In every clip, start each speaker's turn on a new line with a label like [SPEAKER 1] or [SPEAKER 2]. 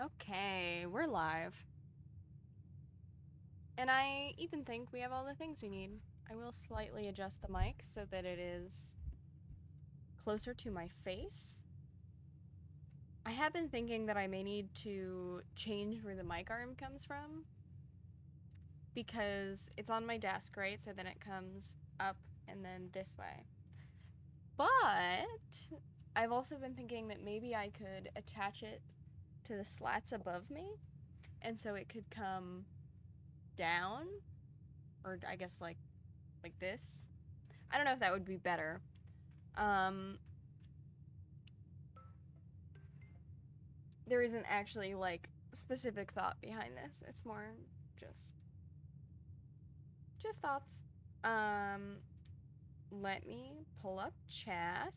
[SPEAKER 1] Okay, we're live. And I even think we have all the things we need. I will slightly adjust the mic so that it is closer to my face. I have been thinking that I may need to change where the mic arm comes from because it's on my desk, right? So then it comes up and then this way. But I've also been thinking that maybe I could attach it to the slats above me, and so it could come down, or I guess like this. I don't know if that would be better. There isn't actually like specific thought behind this. It's more just thoughts. Let me pull up chat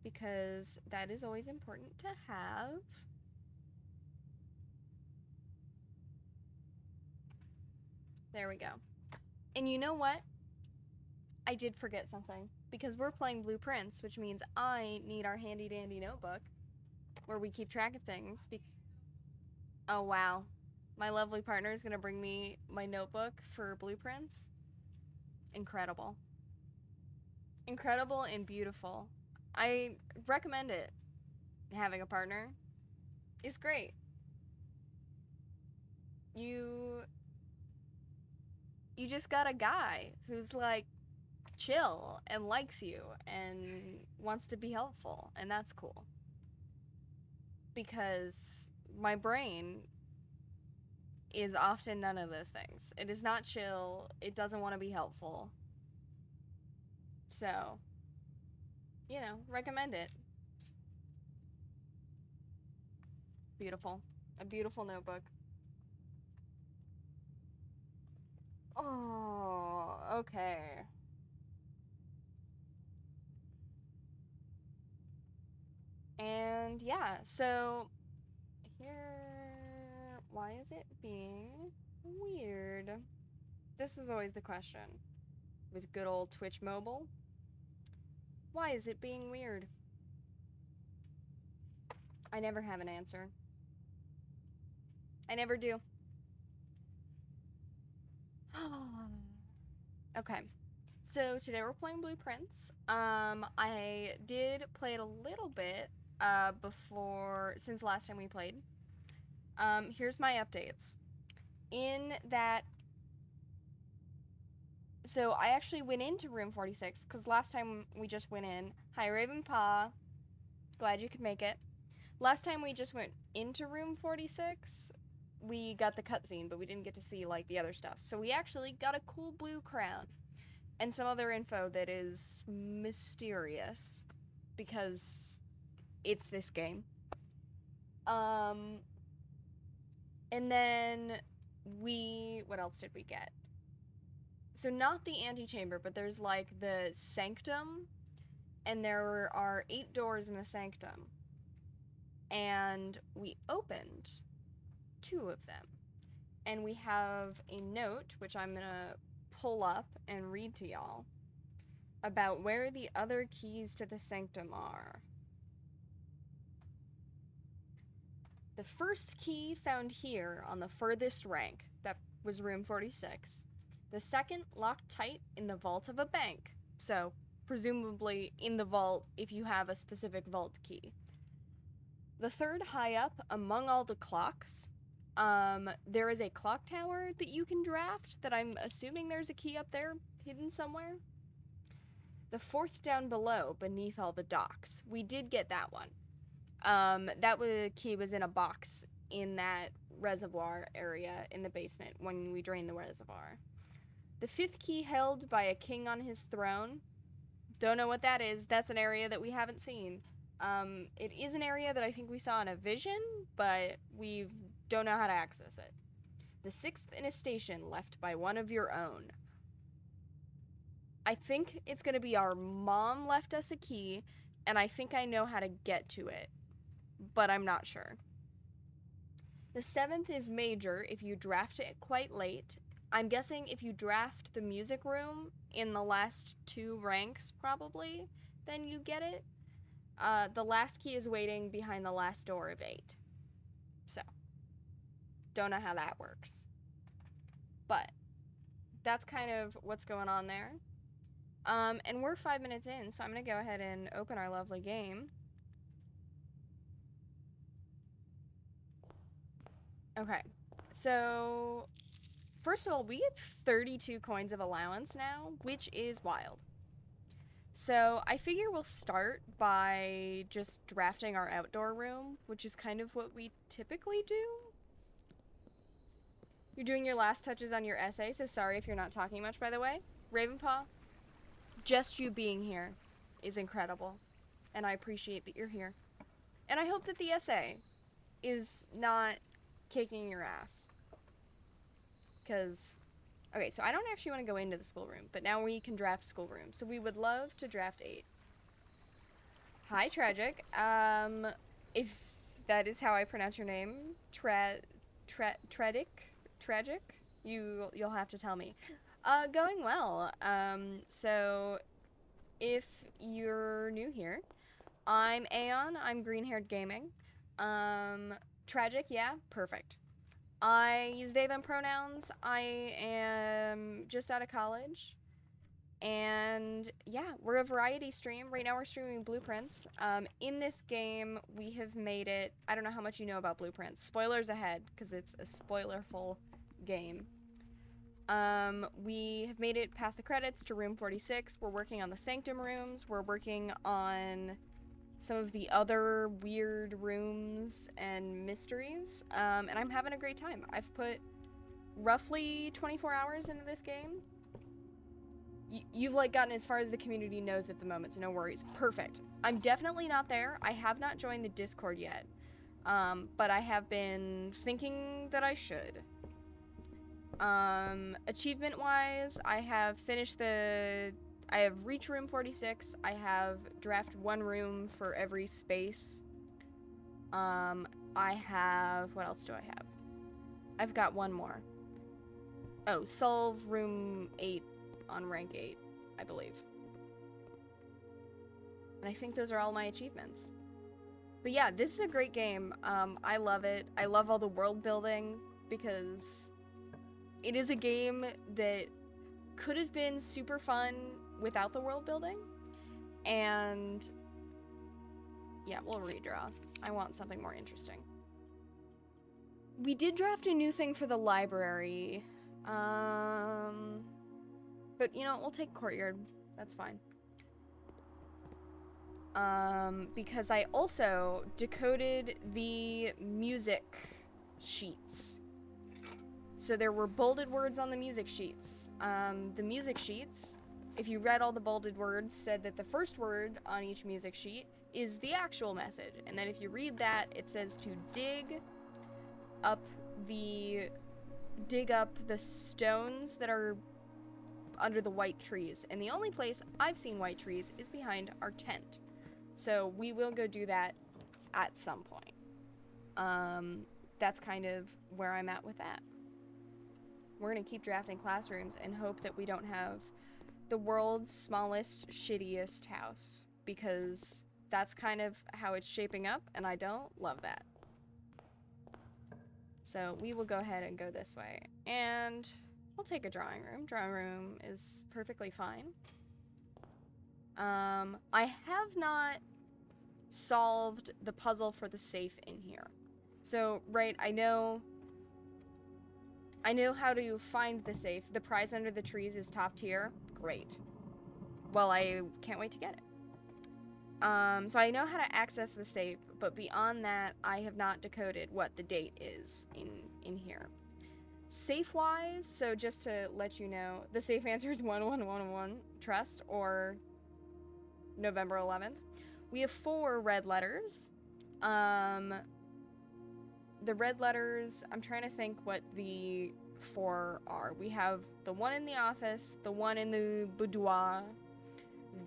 [SPEAKER 1] because that is always important to have. There we go. And you know what? I did forget something because we're playing blueprints, which means I need our handy dandy notebook where we keep track of things. Oh wow, my lovely partner is gonna bring me my notebook for blueprints. Incredible. Incredible and beautiful. I recommend it. Having a partner is great. You just got a guy who's like chill and likes you and wants to be helpful, and that's cool. Because my brain is often none of those things. It is not chill, it doesn't want to be helpful. So, recommend it. Beautiful. A beautiful notebook. Oh, okay. And yeah, so here, why is it being weird? This is always the question with good old Twitch Mobile. Why is it being weird? I never have an answer. I never do. Okay. So today we're playing Blueprints. I did play it a little bit since last time we played. Here's my updates. In that, so I actually went into room 46 because last time we just went in. Hi Ravenpaw, glad you could make it. Last time we just went into room 46. We got the cutscene, but we didn't get to see like the other stuff. So we actually got a cool blue crown and some other info that is mysterious because it's this game. And then what else did we get? So not the antechamber, but there's like the sanctum, and there are 8 doors in the sanctum. And we opened 2 of them. And we have a note, which I'm gonna pull up and read to y'all, about where the other keys to the sanctum are. The first key found here on the furthest rank, that was room 46. The second locked tight in the vault of a bank, so presumably in the vault if you have a specific vault key. The third high up among all the clocks. There is a clock tower that you can draft that I'm assuming there's a key up there hidden somewhere. The fourth down below beneath all the docks. We did get that one. Key was in a box in that reservoir area in the basement when we drained the reservoir. The fifth key held by a king on his throne. Don't know what that is. That's an area that we haven't seen. It is an area that I think we saw in a vision, but we don't know how to access it. The sixth in a station left by one of your own. I think it's going to be our mom left us a key, and I think I know how to get to it, but I'm not sure. The seventh is major if you draft it quite late. I'm guessing if you draft the music room in the last 2 ranks, probably, then you get it. The last key is waiting behind the last door of 8. So, don't know how that works. But that's kind of what's going on there. And we're 5 minutes in, so I'm going to go ahead and open our lovely game. Okay, so first of all, we get 32 coins of allowance now, which is wild. So I figure we'll start by just drafting our outdoor room, which is kind of what we typically do. You're doing your last touches on your essay, so sorry if you're not talking much, by the way. Ravenpaw, just you being here is incredible, and I appreciate that you're here. And I hope that the essay is not kicking your ass. Because, okay, so I don't actually want to go into the schoolroom, but now we can draft schoolroom. So we would love to draft 8. Hi, Tragic. If that is how I pronounce your name, Tragic, you'll have to tell me. Going well. So if you're new here, I'm Aeon. I'm GreenHairedGaming. Tragic, yeah, perfect. I use they, them pronouns. I am just out of college. And yeah, we're a variety stream. Right now we're streaming Blueprints. In this game, we have made it... I don't know how much you know about Blueprints. Spoilers ahead, because it's a spoilerful game. We have made it past the credits to room 46. We're working on the Sanctum rooms. We're working on some of the other weird rooms and mysteries, and I'm having a great time. I've put roughly 24 hours into this game. You've like gotten as far as the community knows at the moment, so no worries. Perfect. I'm definitely not there. I have not joined the Discord yet, but I have been thinking that I should. Achievement-wise, I have finished I have reached room 46. I have drafted 1 room for every space. I have... What else do I have? I've got 1 more. Oh, solve room 8 on rank 8, I believe. And I think those are all my achievements. But yeah, this is a great game. I love it. I love all the world building because it is a game that could have been super fun without the world building, and yeah, we'll redraw. I want something more interesting. We did draft a new thing for the library, but you know, we'll take courtyard. That's fine. Because I also decoded the music sheets. So there were bolded words on the music sheets. The music sheets, if you read all the bolded words, said that the first word on each music sheet is the actual message. And then if you read that, it says to dig up the stones that are under the white trees. And the only place I've seen white trees is behind our tent. So we will go do that at some point. That's kind of where I'm at with that. We're gonna keep drafting classrooms and hope that we don't have the world's smallest, shittiest house, because that's kind of how it's shaping up, and I don't love that. So we will go ahead and go this way. And we'll take a drawing room. Drawing room is perfectly fine. I have not solved the puzzle for the safe in here. So, right, I know how to find the safe. The prize under the trees is top tier. Great. Well, I can't wait to get it. So I know how to access the safe, but beyond that, I have not decoded what the date is in here. Safe-wise, so just to let you know, the safe answer is 1111 Trust, or November 11th. We have 4 red letters. The red letters, I'm trying to think what the 4 are. We have the one in the office, the one in the boudoir,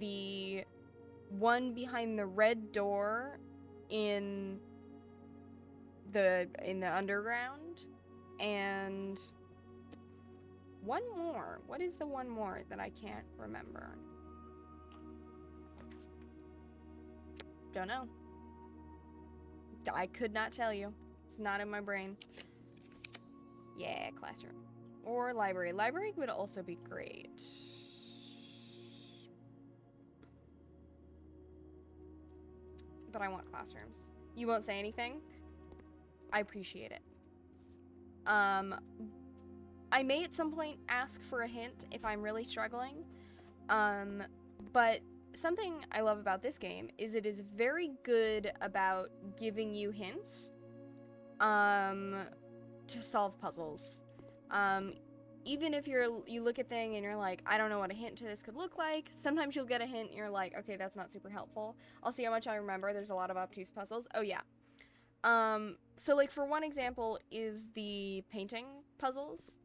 [SPEAKER 1] the one behind the red door in the underground, and one more. What is the one more that I can't remember? Don't know. I could not tell you. It's not in my brain. Yeah, classroom. Or library. Library would also be great. But I want classrooms. You won't say anything? I appreciate it. I may at some point ask for a hint if I'm really struggling. But something I love about this game is it is very good about giving you hints to solve puzzles. Even if you look at thing and you're like, I don't know what a hint to this could look like, sometimes you'll get a hint and you're like, okay, that's not super helpful. I'll see how much I remember. There's a lot of obtuse puzzles. Oh yeah. So like for one example is the painting puzzles,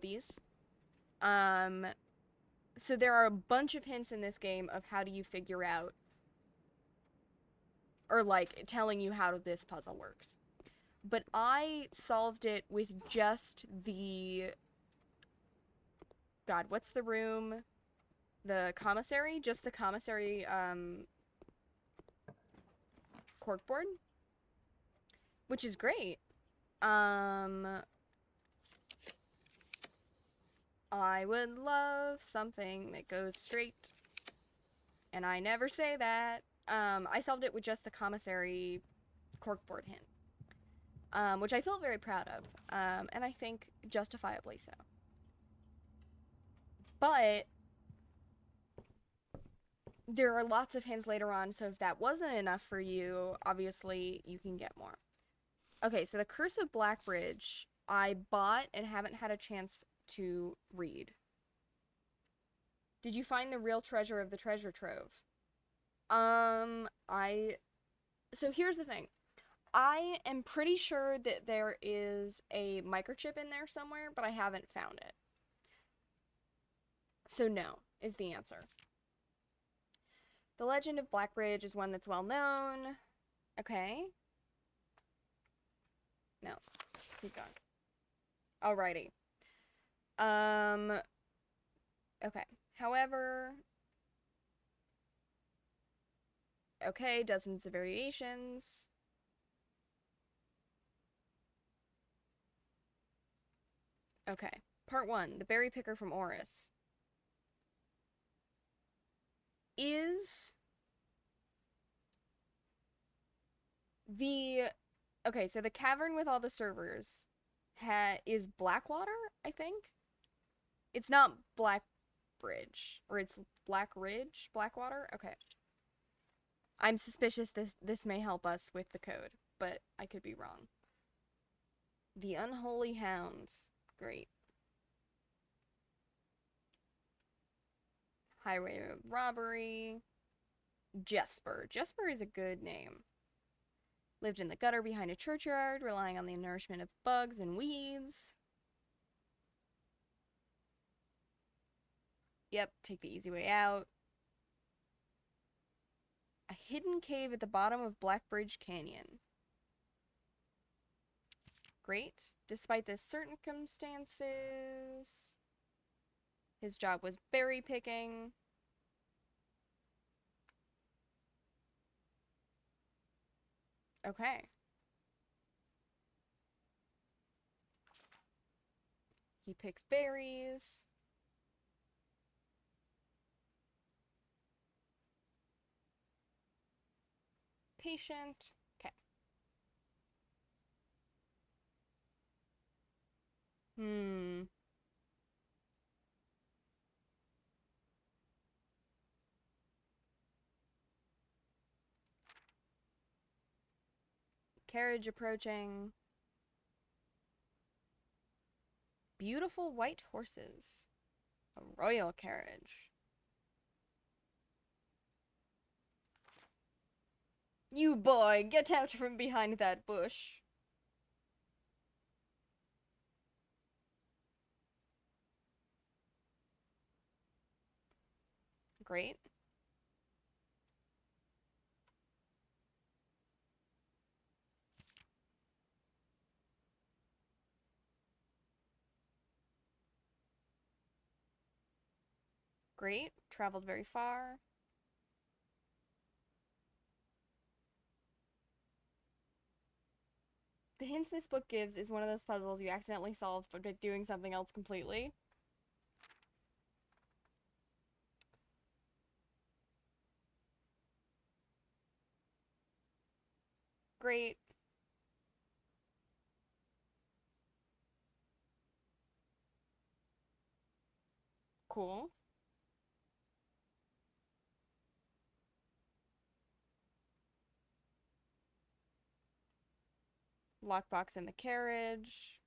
[SPEAKER 1] these. So there are a bunch of hints in this game of how do you figure out, or like telling you how this puzzle works. But I solved it with just the, God, what's the room? The commissary? Just the commissary, corkboard? Which is great. I would love something that goes straight. And I never say that. I solved it with just the commissary corkboard hint. Which I feel very proud of. And I think justifiably so. But there are lots of hints later on, so if that wasn't enough for you, obviously you can get more. Okay, so the Curse of Blackbridge, I bought and haven't had a chance to read. Did you find the real treasure of the treasure trove? So here's the thing. I am pretty sure that there is a microchip in there somewhere, but I haven't found it. So no, is the answer. The Legend of Blackbridge is one that's well known. Okay. No. Keep going. Alrighty. Okay. However... Okay, dozens of variations. Okay. Part 1. The Berry Picker from Oris. Is... the... Okay, so the cavern with all the servers is Blackwater, I think? It's not Blackbridge. Or it's Black Ridge? Blackwater? Okay. I'm suspicious this may help us with the code, but I could be wrong. The Unholy Hounds. Great. Highway Robbery. Jesper. Jesper is a good name. Lived in the gutter behind a churchyard, relying on the nourishment of bugs and weeds. Yep, take the easy way out. A hidden cave at the bottom of Blackbridge Canyon. Great. Despite the circumstances, his job was berry picking. Okay. He picks berries. Patient. Okay. Carriage approaching. Beautiful white horses. A royal carriage. You boy, get out from behind that bush. Great. Great. Traveled very far. The hints this book gives is one of those puzzles you accidentally solve by doing something else completely. Great. Cool. Lockbox in the carriage.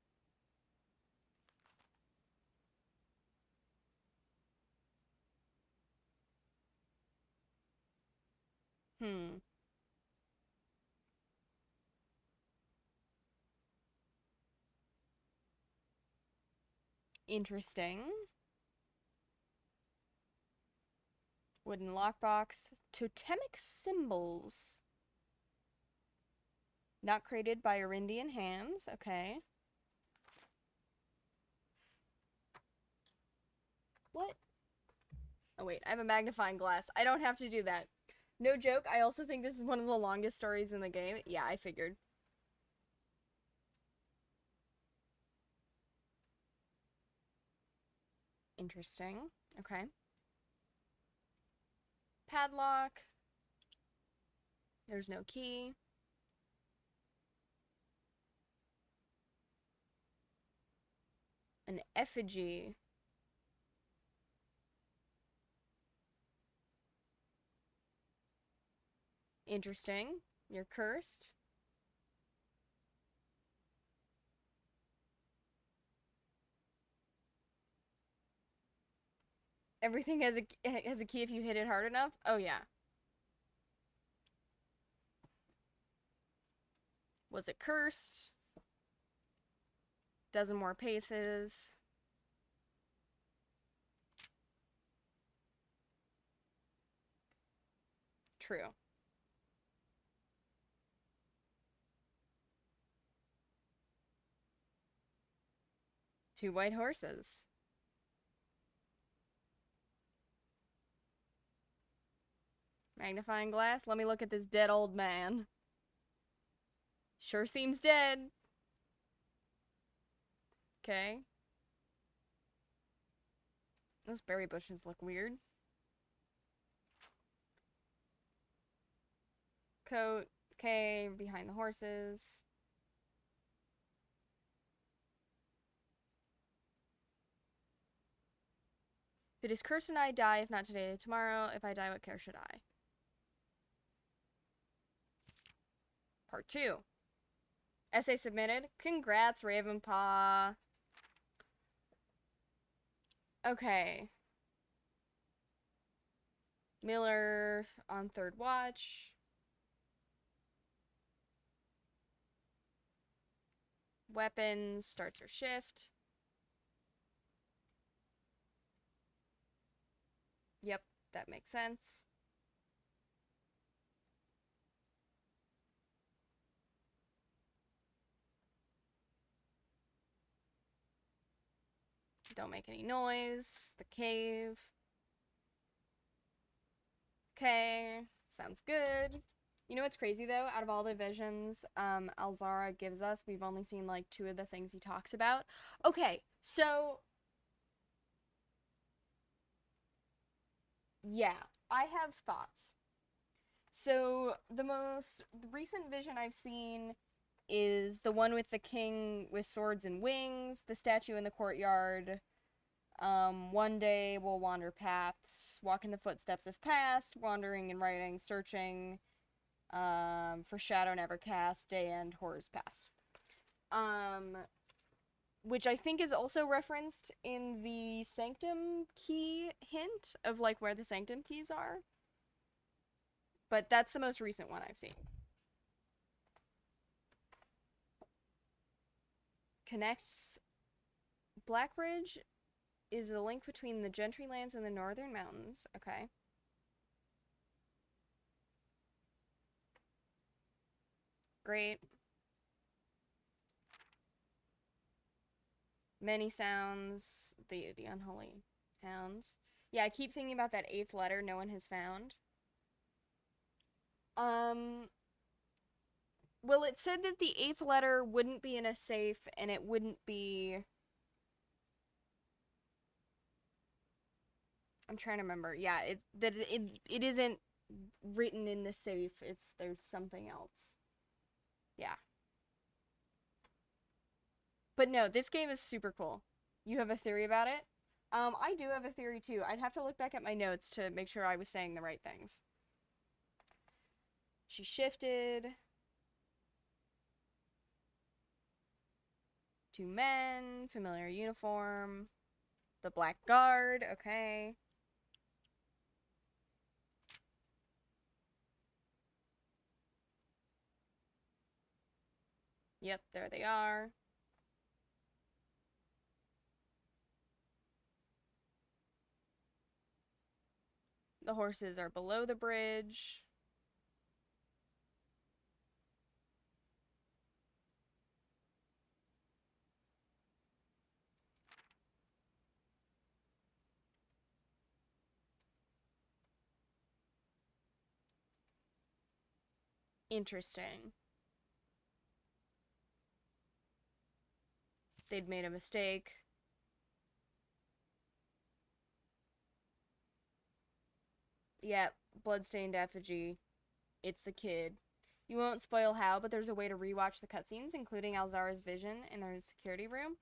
[SPEAKER 1] Hmm. Interesting. Wooden lockbox. Totemic symbols. Not created by Arindian hands. Okay. What? Oh, wait. I have a magnifying glass. I don't have to do that. No joke. I also think this is one of the longest stories in the game. Yeah, I figured. Interesting. Okay. Padlock. There's no key. An effigy. Interesting. You're cursed. Everything has a key if you hit it hard enough. Oh yeah. Was it cursed? Dozen more paces. True. Two white horses. Magnifying glass. Let me look at this dead old man. Sure seems dead. Okay. Those berry bushes look weird. Coat. Okay, behind the horses. If it is cursed and I die, if not today, tomorrow. If I die, what care should I? Part 2. Essay submitted. Congrats, Ravenpaw. Okay. Miller on third watch. Weapons starts her shift. Yep, that makes sense. Don't make any noise. The cave. Okay, sounds good. You know what's crazy though? Out of all the visions Alzara gives us, we've only seen like 2 of the things he talks about. Okay, so yeah, I have thoughts. So the most recent vision I've seen is the one with the king with swords and wings, the statue in the courtyard. One day we'll wander paths, walk in the footsteps of past, wandering and writing, searching, for shadow never cast, day end, horrors past. Which I think is also referenced in the sanctum key hint of like where the sanctum keys are. But that's the most recent one I've seen. Connects Blackbridge is the link between the Gentry lands and the Northern Mountains. Okay. Great. Many sounds. The unholy hounds. Yeah, I keep thinking about that 8th letter no one has found. Well, it said that the 8th letter wouldn't be in a safe, and it wouldn't be... I'm trying to remember. Yeah, it isn't written in the safe. There's something else. Yeah. But no, this game is super cool. You have a theory about it? I do have a theory too. I'd have to look back at my notes to make sure I was saying the right things. She shifted. 2 men, familiar uniform. The black guard, okay. Yep, there they are. The horses are below the bridge. Interesting. They'd made a mistake. Yep, bloodstained effigy. It's the kid. You won't spoil how, but there's a way to rewatch the cutscenes, including Alzara's vision in their security room.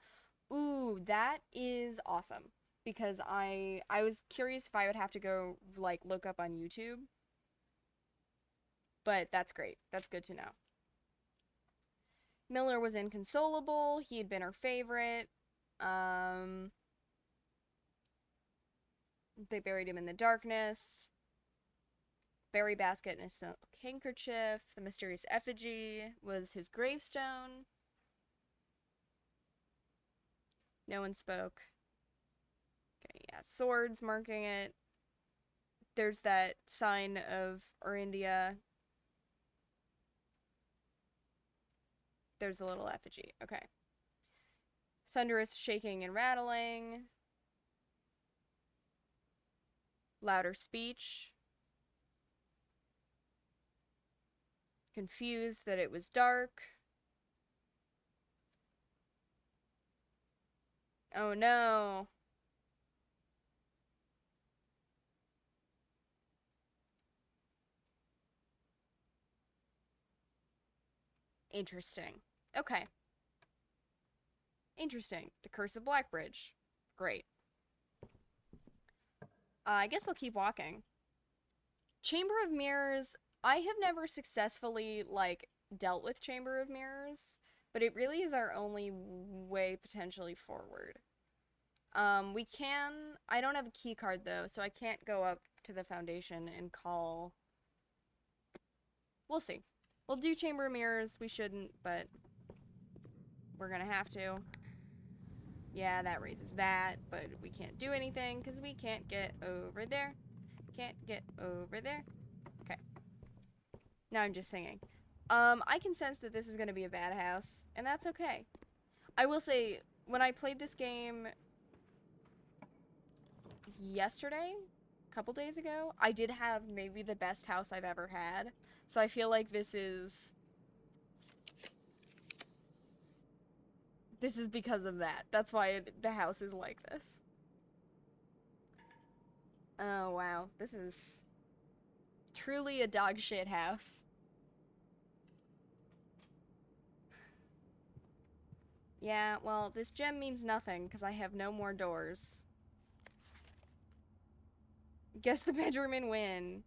[SPEAKER 1] Ooh, that is awesome. Because I was curious if I would have to go, like, look up on YouTube. But that's great. That's good to know. Miller was inconsolable. He had been her favorite. They buried him in the darkness. Berry basket and a silk handkerchief. The mysterious effigy was his gravestone. No one spoke. Okay, yeah, swords marking it. There's that sign of Orindia. There's a little effigy. Okay. Thunderous shaking and rattling. Louder speech. Confused that it was dark. Oh no. Interesting. Okay. Interesting. The Curse of Blackbridge. Great. I guess we'll keep walking. Chamber of Mirrors. I have never successfully, like, dealt with Chamber of Mirrors, but it really is our only way potentially forward. We can... I don't have a key card, though, so I can't go up to the Foundation and call... We'll see. We'll do Chamber of Mirrors. We shouldn't, but we're gonna have to. Yeah, that raises that, but we can't do anything because we can't get over there. Can't get over there. Okay. Now I'm just singing. I can sense that this is gonna be a bad house, and that's okay. I will say, when I played this game yesterday, a couple days ago, I did have maybe the best house I've ever had. So I feel like this is because of that. That's why the house is like this. Oh, wow. This is truly a dog shit house. Yeah, well, this gem means nothing because I have no more doors. Guess the bedroom and win.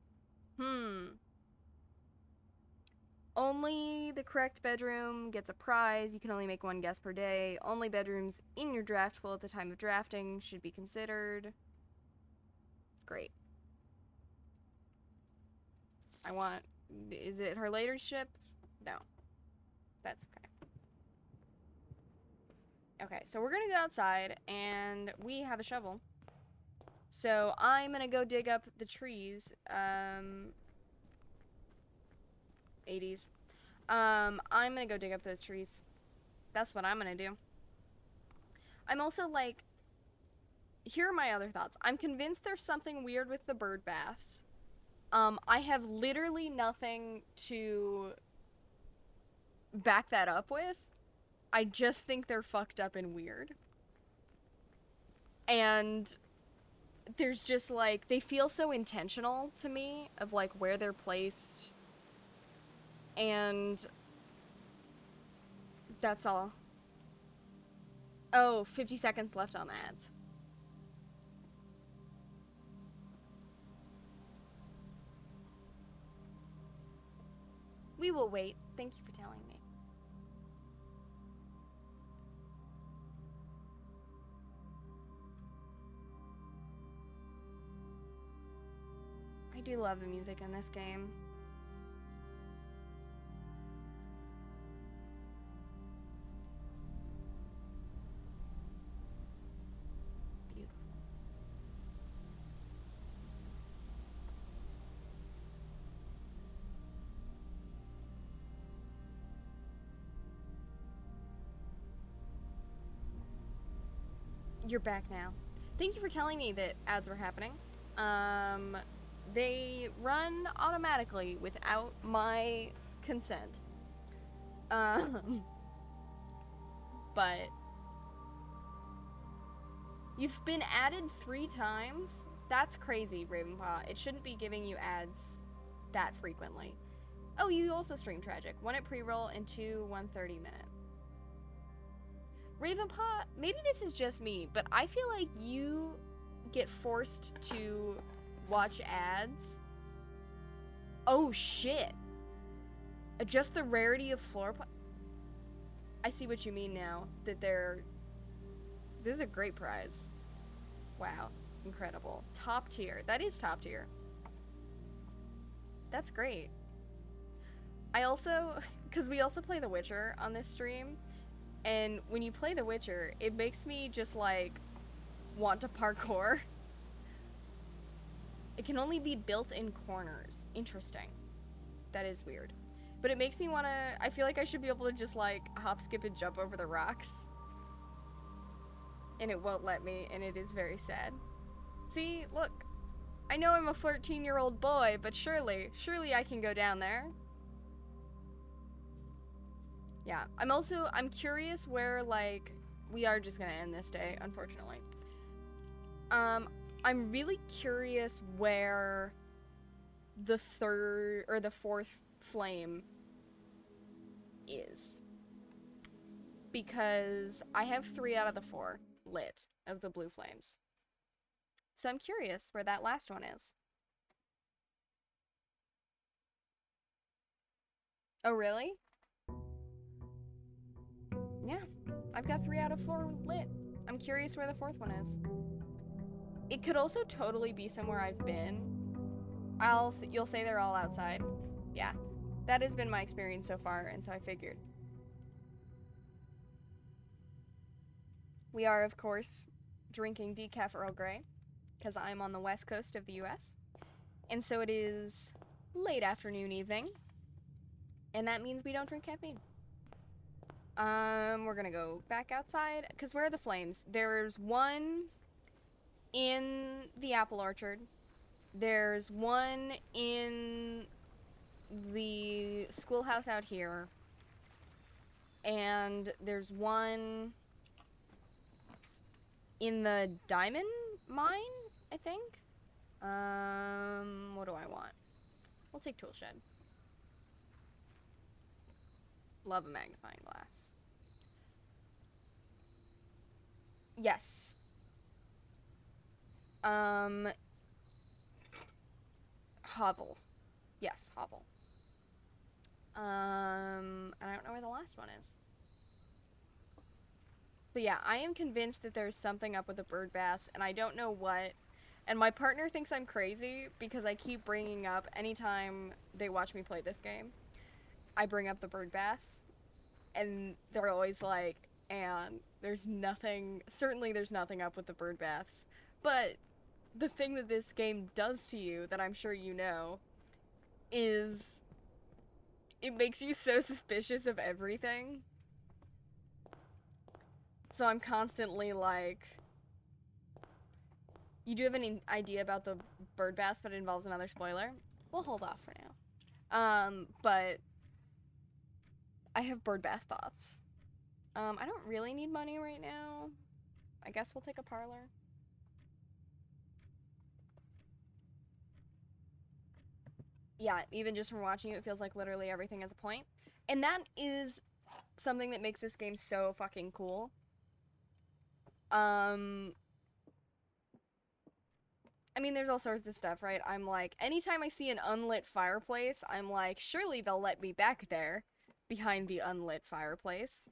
[SPEAKER 1] Only the correct bedroom gets a prize. You can only make 1 guess per day. Only bedrooms in your draft pool at the time of drafting should be considered. Great. I want... Is it her ladyship? No. That's okay. Okay, so we're gonna go outside, and we have a shovel. So I'm gonna go dig up the trees. 80s. I'm gonna go dig up those trees. That's what I'm gonna do. I'm also like... Here are my other thoughts. I'm convinced there's something weird with the bird baths. I have literally nothing to back that up with. I just think they're fucked up and weird. And there's just like, they feel so intentional to me of like where they're placed. And that's all. Oh, 50 seconds left on the ads. We will wait. Thank you for telling me. I do love the music in this game. Beautiful. You're back now. Thank you for telling me that ads were happening. They run automatically without my consent. But you've been added 3 times? That's crazy, Ravenpaw. It shouldn't be giving you ads that frequently. Oh, you also stream Tragic. 1 at pre-roll and 2 1:30 minute. Ravenpaw, maybe this is just me, but I feel like you get forced to watch ads. Oh shit. Adjust the rarity of floor plan. I see what you mean now, that they're... This is a great prize. Wow, incredible. Top tier. That is top tier. That's great. I also, because we also play The Witcher on this stream, and when you play The Witcher, it makes me just like want to parkour. It can only be built in corners. Interesting. That is weird. But it makes me want to... I feel like I should be able to just, like, hop, skip, and jump over the rocks. And it won't let me, and it is very sad. See? Look. I know I'm a 14-year-old boy, but surely I can go down there. Yeah. I'm curious where, like... We are just gonna end this day, unfortunately. I'm really curious where the 3rd or the 4th flame is. Because I have 3 out of the 4 lit of the blue flames. So I'm curious where that last one is. Oh, really? Yeah, I've got 3 out of 4 lit. I'm curious where the 4th one is. It could also totally be somewhere I've been. You'll say they're all outside. Yeah, that has been my experience so far, and so I figured. We are, of course, drinking decaf Earl Grey, because I'm on the west coast of the US. And so it is late afternoon, evening, and that means we don't drink caffeine. We're gonna go back outside, because where are the flames? There's one in the apple orchard. There's one in the schoolhouse out here. And there's one in the diamond mine, I think. What do I want? We'll take toolshed. Love a magnifying glass. Yes. Hovel. Yes, hovel. I don't know where the last one is. But yeah, I am convinced that there's something up with the bird baths, and I don't know what. And my partner thinks I'm crazy because I keep bringing up, anytime they watch me play this game, I bring up the bird baths, and they're always like, and there's nothing, certainly there's nothing up with the bird baths. But the thing that this game does to you, that I'm sure you know, is it makes you so suspicious of everything. So I'm constantly like, you do have any idea about the bird baths, but it involves another spoiler? We'll hold off for now. But I have bird bath thoughts. I don't really need money right now. I guess we'll take a parlor. Yeah, even just from watching you, it feels like literally everything has a point. And that is something that makes this game so fucking cool. I mean, there's all sorts of stuff, right? I'm like, anytime I see an unlit fireplace, I'm like, surely they'll let me back there behind the unlit fireplace.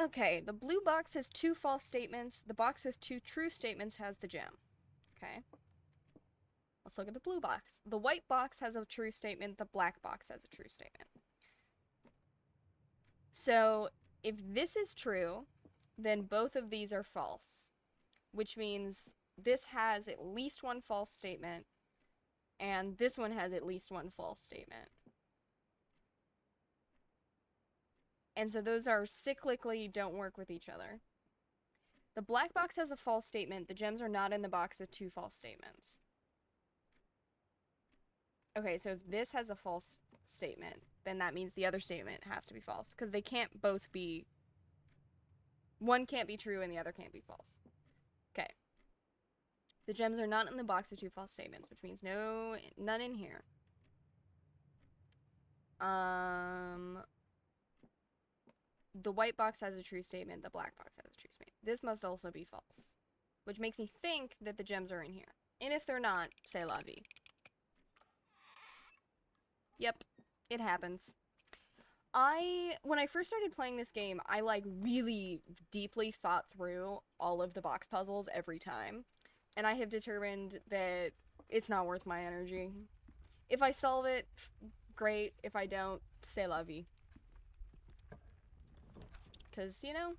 [SPEAKER 1] Okay, the blue box has 2 false statements. The box with 2 true statements has the gem. Okay. Let's look at the blue box. The white box has a true statement. The black box has a true statement. So, if this is true, then both of these are false, which means this has at least 1 false statement, and this one has at least 1 false statement. And so those are cyclically don't work with each other. The black box has a false statement. The gems are not in the box with 2 false statements. Okay, so if this has a false statement, then that means the other statement has to be false, because they can't both be... One can't be true and the other can't be false. Okay. The gems are not in the box with 2 false statements, which means none in here. The white box has a true statement. The black box has a true statement. This must also be false, which makes me think that the gems are in here. And if they're not, c'est la vie. Yep, it happens. When I first started playing this game, I like really deeply thought through all of the box puzzles every time. And I have determined that it's not worth my energy. If I solve it, great. If I don't, c'est la vie. Because, you know,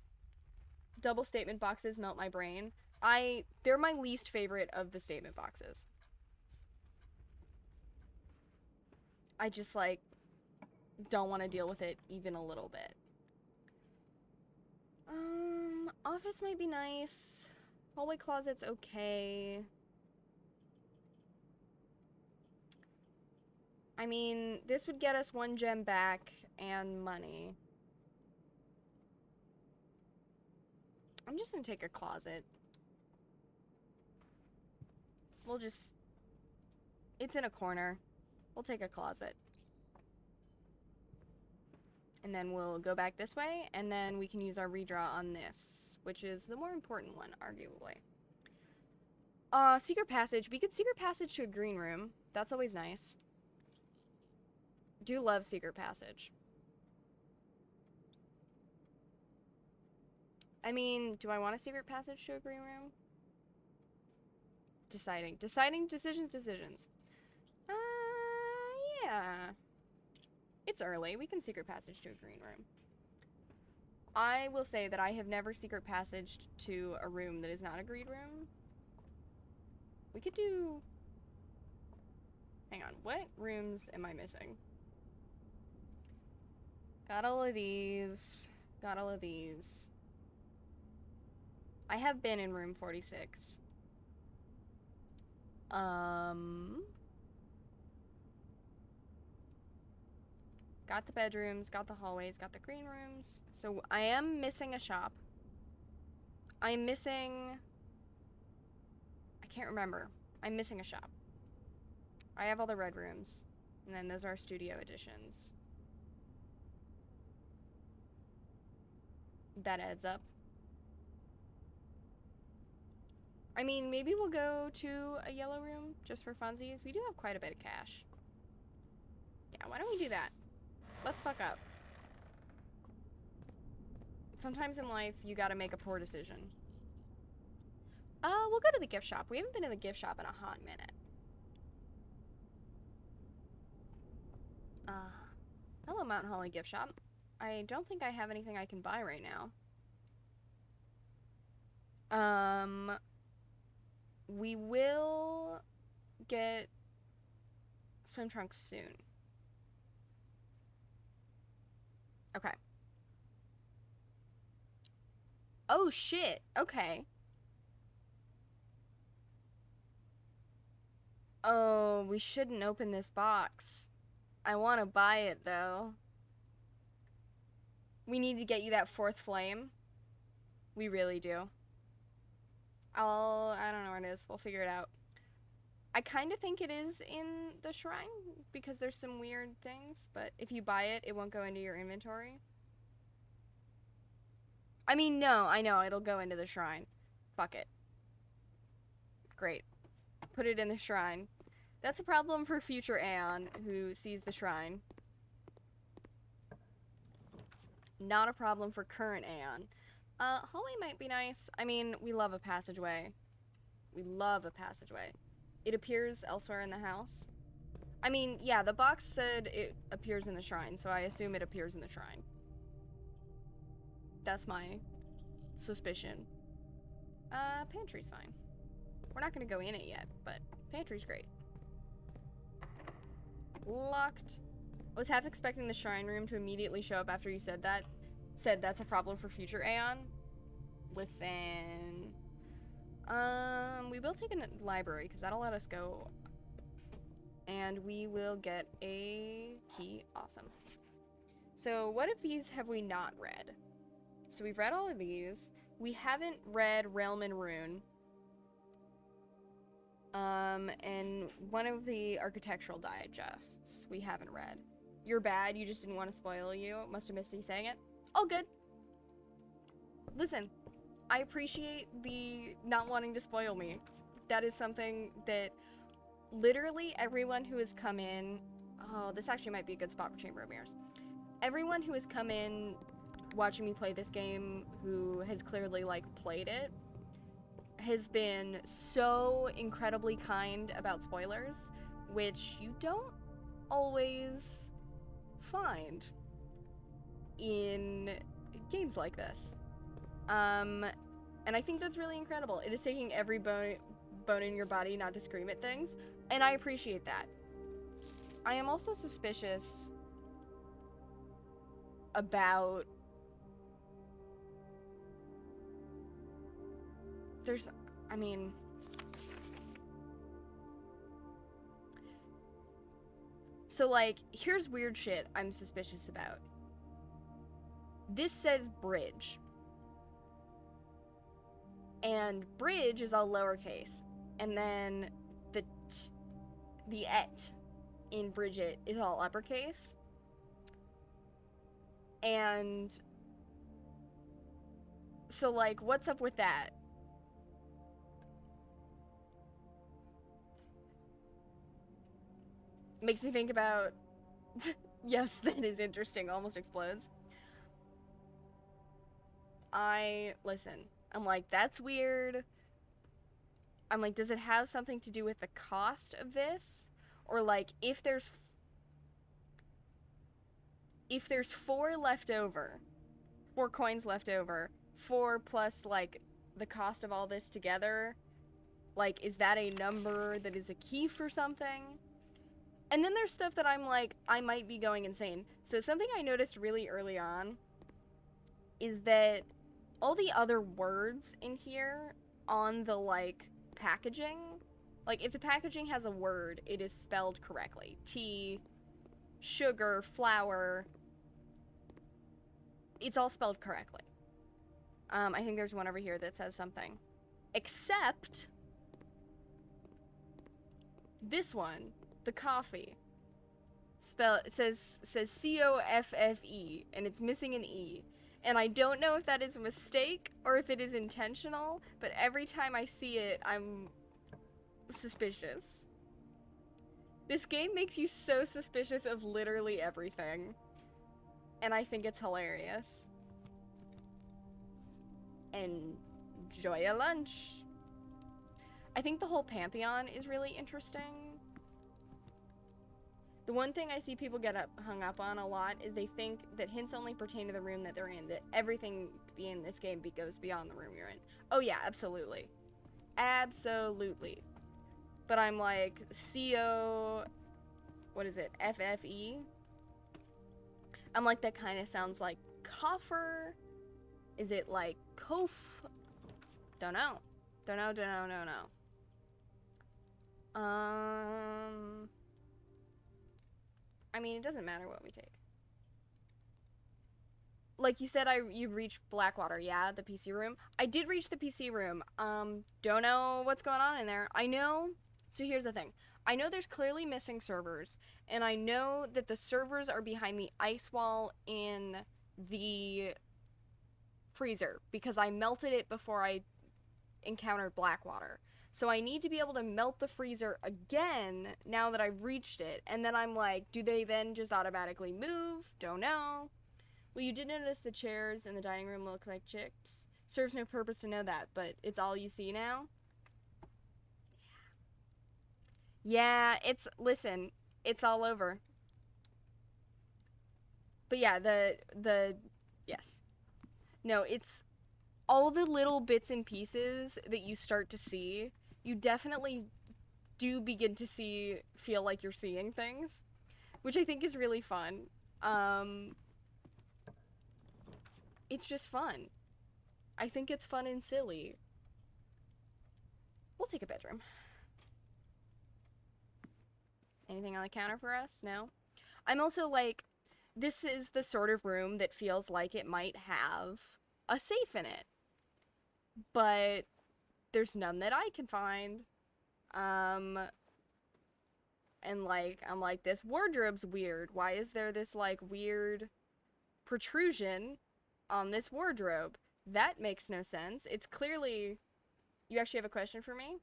[SPEAKER 1] double statement boxes melt my brain. They're my least favorite of the statement boxes. I just, like, don't want to deal with it even a little bit. Office might be nice. Hallway closet's okay. I mean, this would get us 1 gem back and money. I'm just gonna take a closet. We'll just... It's in a corner. We'll take a closet. And then we'll go back this way, and then we can use our redraw on this, which is the more important one, arguably. Secret passage. We could secret passage to a green room. That's always nice. Do love secret passage. I mean, do I want a secret passage to a green room? Deciding. Decisions. Yeah. It's early. We can secret passage to a green room. I will say that I have never secret passaged to a room that is not a green room. We could do... Hang on. What rooms am I missing? Got all of these. Got all of these. I have been in room 46. Got the bedrooms, got the hallways, got the green rooms. So I am missing a shop. I'm missing... I can't remember. I'm missing a shop. I have all the red rooms. And then those are studio editions. That adds up. I mean, maybe we'll go to a yellow room just for funsies. We do have quite a bit of cash. Yeah, why don't we do that? Let's fuck up. Sometimes in life, you gotta make a poor decision. We'll go to the gift shop. We haven't been in the gift shop in a hot minute. Hello, Mount Holly gift shop. I don't think I have anything I can buy right now. We will get swim trunks soon. Okay. Oh, shit. Okay. Oh, we shouldn't open this box. I want to buy it, though. We need to get you that 4th flame. We really do. I don't know where it is. We'll figure it out. I kind of think it is in the shrine because there's some weird things, but if you buy it, it won't go into your inventory. I mean, no, I know, it'll go into the shrine. Fuck it. Great. Put it in the shrine. That's a problem for future Aeon who sees the shrine. Not a problem for current Aeon. Hallway might be nice. I mean, we love a passageway. We love a passageway. It appears elsewhere in the house. I mean, yeah, the box said it appears in the shrine, so I assume it appears in the shrine. That's my suspicion. Pantry's fine. We're not gonna go in it yet, but pantry's great. Locked. I was half expecting the shrine room to immediately show up after you said that. Said that's a problem for future Aeon. Listen. We will take a library, because that'll let us go. And we will get a key. Awesome. So what of these have we not read? So we've read all of these. We haven't read Realm and Rune. And one of the architectural digests we haven't read. You're bad, you just didn't want to spoil you. Must have missed you saying it. All good. Listen, I appreciate the not wanting to spoil me. That is something that literally everyone who has come in... Oh, this actually might be a good spot for Chamber of Mirrors. Everyone who has come in watching me play this game, who has clearly, like, played it, has been so incredibly kind about spoilers, which you don't always find in games like this. And I think that's really incredible. It is taking every bone in your body not to scream at things, and I appreciate that. I am also suspicious about... I mean... So, like, here's weird shit I'm suspicious about. This says bridge. And bridge is all lowercase. And then the et in Bridget is all uppercase. And so, like, what's up with that? Makes me think about... Yes, that is interesting. Almost explodes. Listen. I'm like, that's weird. I'm like, does it have something to do with the cost of this? Or, like, if there's 4 left over, 4 coins left over, 4 plus, like, the cost of all this together, like, is that a number that is a key for something? And then there's stuff that I'm like, I might be going insane. So something I noticed really early on is that all the other words in here on the, like, packaging, like, if the packaging has a word, it is spelled correctly. Tea, sugar, flour, it's all spelled correctly. I think there's one over here that says something. Except this one, the coffee, it says C-O-F-F-E, and it's missing an E. And I don't know if that is a mistake or if it is intentional, but every time I see it, I'm suspicious. This game makes you so suspicious of literally everything. And I think it's hilarious. Enjoy a lunch. I think the whole Pantheon is really interesting. The one thing I see people get hung up on a lot is they think that hints only pertain to the room that they're in, that everything in this game goes beyond the room you're in. Oh yeah, absolutely. Absolutely. But I'm like, what is it, F-F-E? I'm like, that kind of sounds like coffer. Is it like kof? Don't know. Don't know. I mean, it doesn't matter what we take. Like you said, you reached Blackwater, yeah, the PC room. I did reach the PC room. Don't know what's going on in there. I know. So here's the thing. I know there's clearly missing servers, and I know that the servers are behind the ice wall in the freezer because I melted it before I encountered Blackwater. So I need to be able to melt the freezer again now that I've reached it. And then I'm like, do they then just automatically move? Don't know. Well, you did notice the chairs in the dining room look like chicks. Serves no purpose to know that, but it's all you see now. Yeah, listen, it's all over. But yeah, yes. No, it's all the little bits and pieces that you start to see. You definitely do begin to feel like you're seeing things, which I think is really fun. It's just fun. I think it's fun and silly. We'll take a bedroom. Anything on the counter for us? No? I'm also like, this is the sort of room that feels like it might have a safe in it. But there's none that I can find. And like, I'm like, this wardrobe's weird. Why is there this like weird protrusion on this wardrobe? That makes no sense. It's clearly... You actually have a question for me?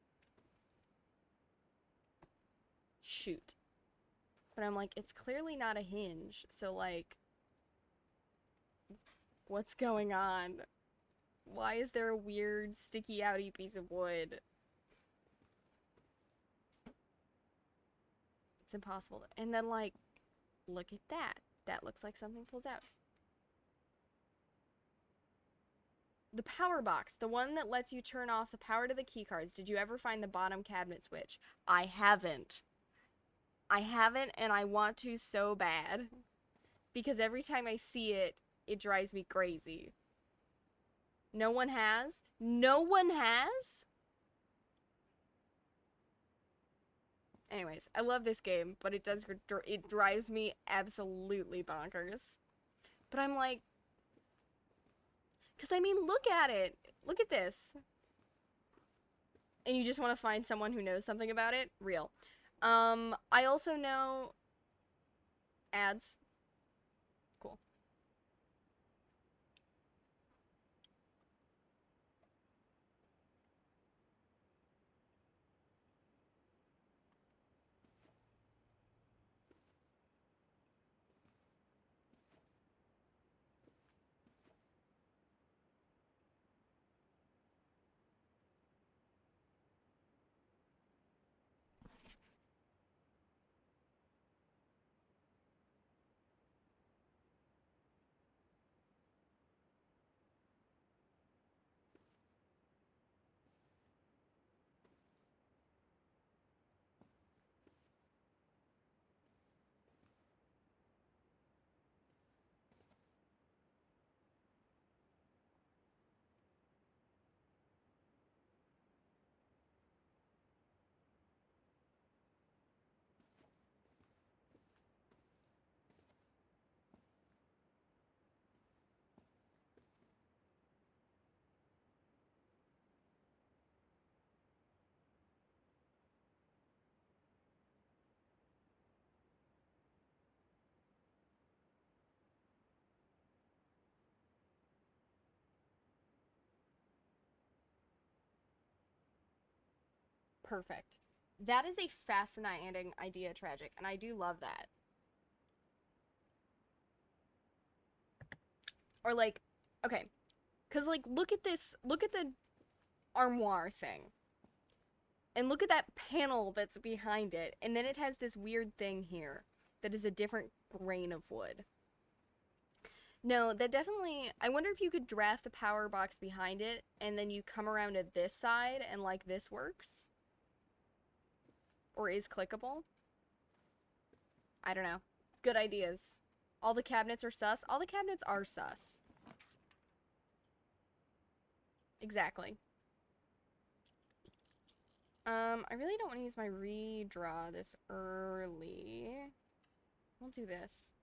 [SPEAKER 1] Shoot. But I'm like, it's clearly not a hinge, so like, what's going on? Why is there a weird sticky outy piece of wood? It's impossible. And then like, look at that. That looks like something pulls out. The power box, the one that lets you turn off the power to the keycards. Did you ever find the bottom cabinet switch? I haven't. I haven't, and I want to so bad. Because every time I see it, it drives me crazy. No one has? No one has? Anyways, I love this game, but it drives me absolutely bonkers. But I'm like, because I mean, look at it. Look at this. And you just want to find someone who knows something about it? Real. I also know ads. Cool. Perfect. That is a fascinating idea, Tragic, and I do love that. Or like, okay, because like, look at this, look at the armoire thing. And look at that panel that's behind it, and then it has this weird thing here that is a different grain of wood. No, that definitely, I wonder if you could draft the power box behind it, and then you come around to this side, and like this works? Or is clickable? I don't know. Good ideas. All the cabinets are sus? All the cabinets are sus. Exactly. I really don't want to use my redraw this early. We'll do this.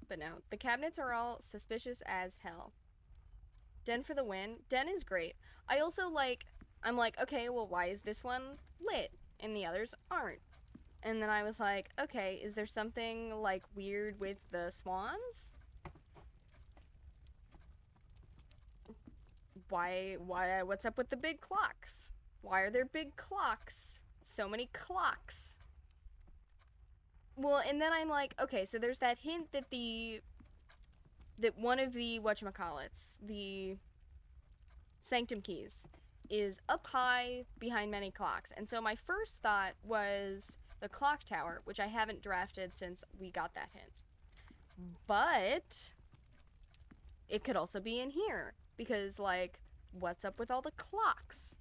[SPEAKER 1] But no, the cabinets are all suspicious as hell. Den for the win. Den is great. I also like, I'm like, okay, well, why is this one lit and the others aren't? And then I was like, okay, is there something like weird with the swans? What's up with the big clocks? Why are there big clocks? So many clocks. Well, and then I'm like, okay, so there's that hint that that one of the whatchamacallits, the sanctum keys, is up high behind many clocks. And so my first thought was the clock tower, which I haven't drafted since we got that hint. But it could also be in here because, like, what's up with all the clocks?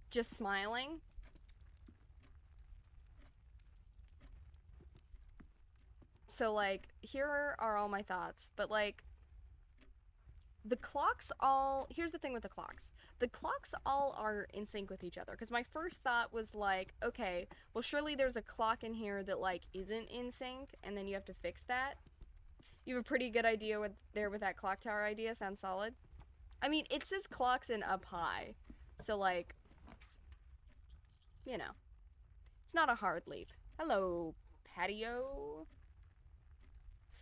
[SPEAKER 1] Just smiling. So, like, here are all my thoughts, but, like, the clocks all... Here's the thing with the clocks. The clocks all are in sync with each other, because my first thought was, like, okay, well, surely there's a clock in here that, like, isn't in sync, and then you have to fix that. You have a pretty good idea with that clock tower idea. Sounds solid. I mean, it says clocks in up high, so, like, you know, it's not a hard leap. Hello, patio.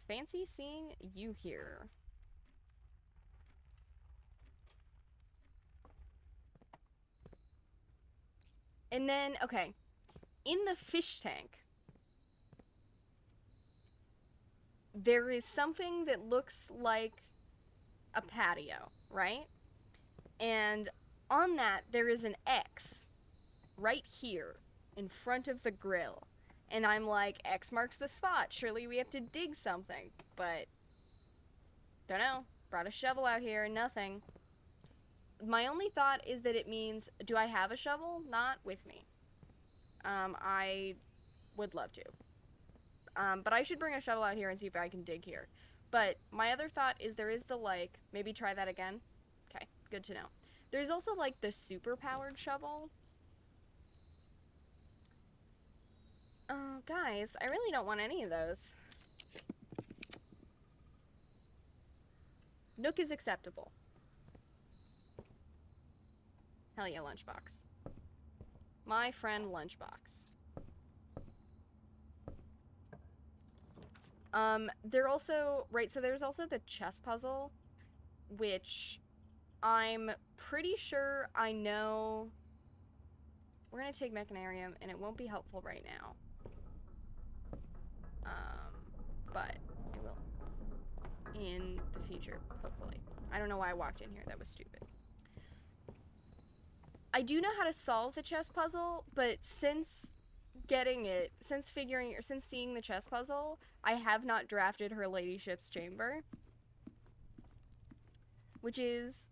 [SPEAKER 1] Fancy seeing you here. And then, okay, in the fish tank, there is something that looks like a patio, right? And on that, there is an X right here in front of the grill. And I'm like, X marks the spot. Surely we have to dig something. But, don't know. Brought a shovel out here and nothing. My only thought is that it means, do I have a shovel? Not with me. I would love to. But I should bring a shovel out here and see if I can dig here. But my other thought is there is the, like, maybe try that again. Okay, good to know. There's also, like, the super-powered shovel. Oh, guys, I really don't want any of those. Nook is acceptable. Hell yeah, Lunchbox. My friend Lunchbox. They're also, right, so there's also the chess puzzle, which I'm pretty sure I know. We're gonna take Mechanarium, and it won't be helpful right now. But it will in the future, hopefully. I don't know why I walked in here. That was stupid. I do know how to solve the chess puzzle, but since seeing the chess puzzle, I have not drafted her ladyship's chamber. Which is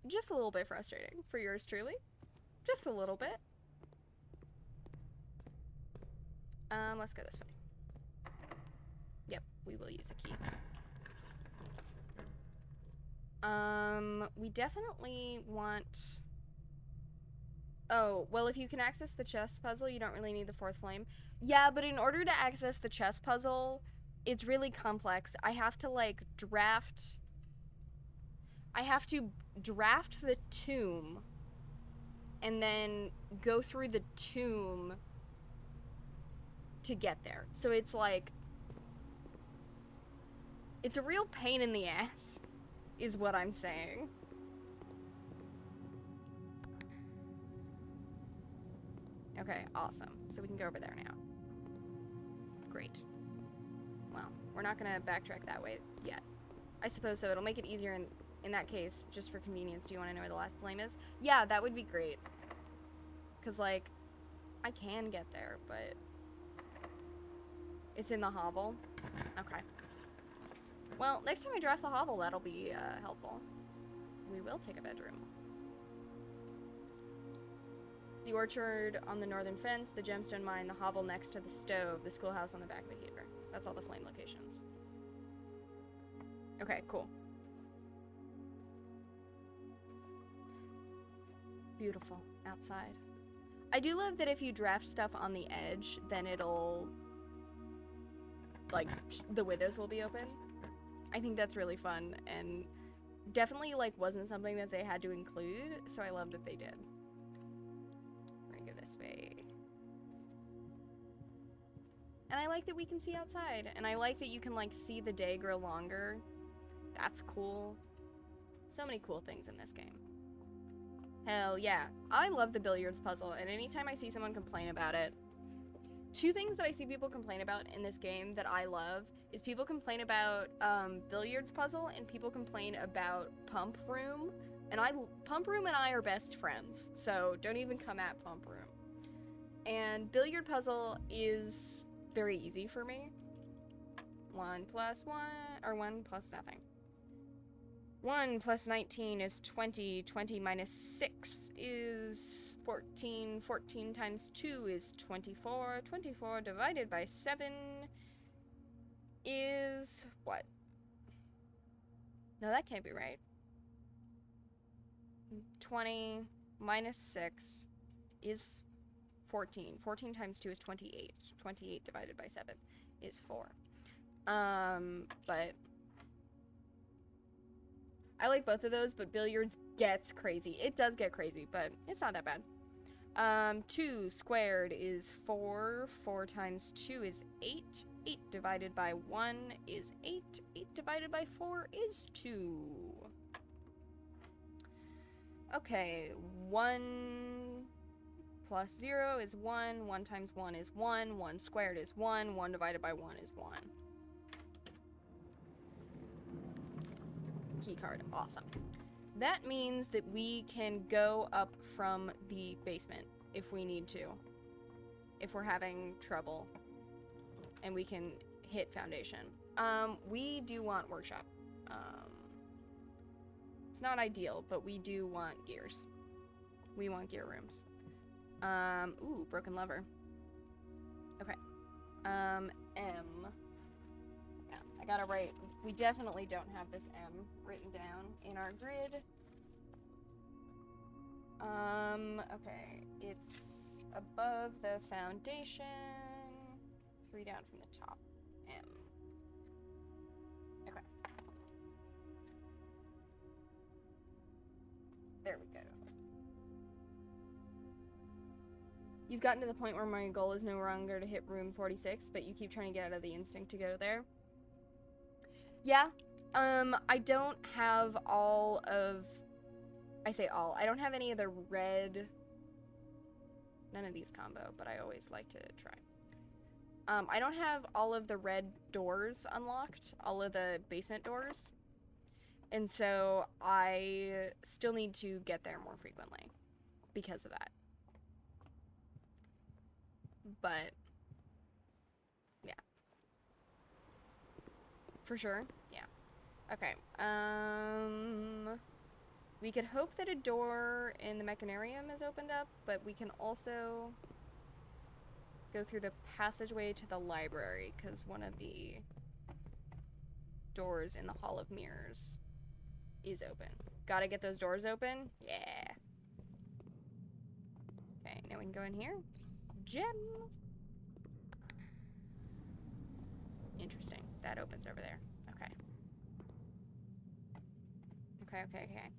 [SPEAKER 1] just a little bit frustrating for yours truly. Just a little bit. Let's go this way. Yep, we will use a key. We definitely want... Oh, well, if you can access the chess puzzle, you don't really need the fourth flame. Yeah, but in order to access the chess puzzle, it's really complex. I have to, like, draft the tomb and then go through the tomb to get there. So it's like... It's a real pain in the ass, is what I'm saying. Okay, awesome. So we can go over there now. Great. Well, we're not gonna backtrack that way yet. I suppose so. It'll make it easier in that case, just for convenience. Do you want to know where the last flame is? Yeah, that would be great. Because, like, I can get there, but... It's in the hovel? Okay. Well, next time I draft the hovel, that'll be helpful. We will take a bedroom. The orchard on the northern fence, the gemstone mine, the hovel next to the stove, the schoolhouse on the back of the heater. That's all the flame locations. Okay, cool. Beautiful outside. I do love that if you draft stuff on the edge, then it'll, like, the windows will be open. I think that's really fun, and definitely, like, wasn't something that they had to include, so I love that they did. We're gonna go this way. And I like that we can see outside, and I like that you can, like, see the day grow longer. That's cool. So many cool things in this game. Hell yeah. I love the billiards puzzle, and anytime I see someone complain about it, two things that I see people complain about in this game that I love is people complain about billiards puzzle, and people complain about pump room. And pump room and I are best friends, so don't even come at pump room. And billiard puzzle is very easy for me. 1 plus 1, or 1 plus nothing. 1 plus 19 is 20. 20 minus 6 is 14. 14 times 2 is 24. 24 divided by 7 is what? No, that can't be right. 20 minus 6 is 14. 14 times 2 is 28. 28 divided by 7 is 4. But I like both of those, but billiards gets crazy. It does get crazy, but it's not that bad. 2 squared is 4. 4 times 2 is 8. 8 divided by 1 is 8. 8 divided by 4 is 2. Okay, 1 plus 0 is 1. 1 times 1 is 1. 1 squared is 1. 1 divided by 1 is 1. Key card. Awesome. That means that we can go up from the basement if we need to. If we're having trouble. And we can hit foundation. We do want workshop. It's not ideal, but we do want gears. We want gear rooms. Ooh, broken lever. Okay. M. Yeah, I gotta write. We definitely don't have this M written down in our grid. Okay. It's above the foundation. 3 down from the top. M. Okay. There we go. You've gotten to the point where my goal is no longer to hit room 46, but you keep trying to get out of the instinct to go there. Yeah. I don't have all of... I say all. I don't have any of the red... None of these combo, but I always like to try. I don't have all of the red doors unlocked. All of the basement doors. And so I still need to get there more frequently because of that. But, yeah. For sure? Yeah. Okay. We could hope that a door in the mechanarium is opened up, but we can also go through the passageway to the library, because one of the doors in the Hall of Mirrors is open. Gotta get those doors open? Yeah. Okay, now we can go in here. Gem! Interesting. That opens over there. Okay. Okay.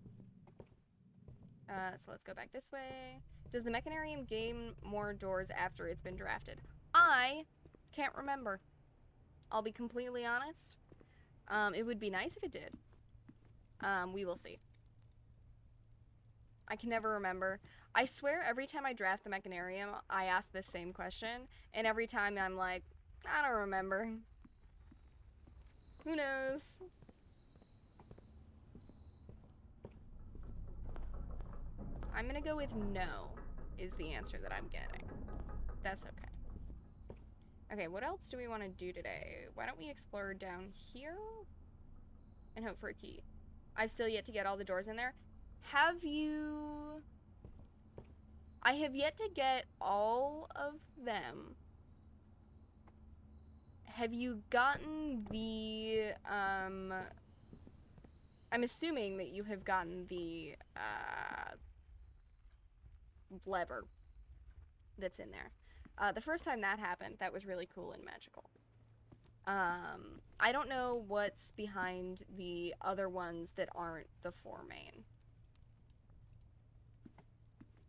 [SPEAKER 1] So let's go back this way. Does the mechanarium gain more doors after it's been drafted? I can't remember. I'll be completely honest. It would be nice if it did. We will see. I can never remember. I swear every time I draft the mechanarium, I ask this same question, and every time I'm like, I don't remember. Who knows? I'm gonna go with no, is the answer that I'm getting. That's okay. Okay, what else do we want to do today? Why don't we explore down here and hope for a key? I've still yet to get all the doors in there. Have you... I have yet to get all of them. Have you gotten the, I'm assuming that you have gotten the, lever. that's in there. The first time that happened, that was really cool and magical. I don't know what's behind the other ones that aren't the 4 main.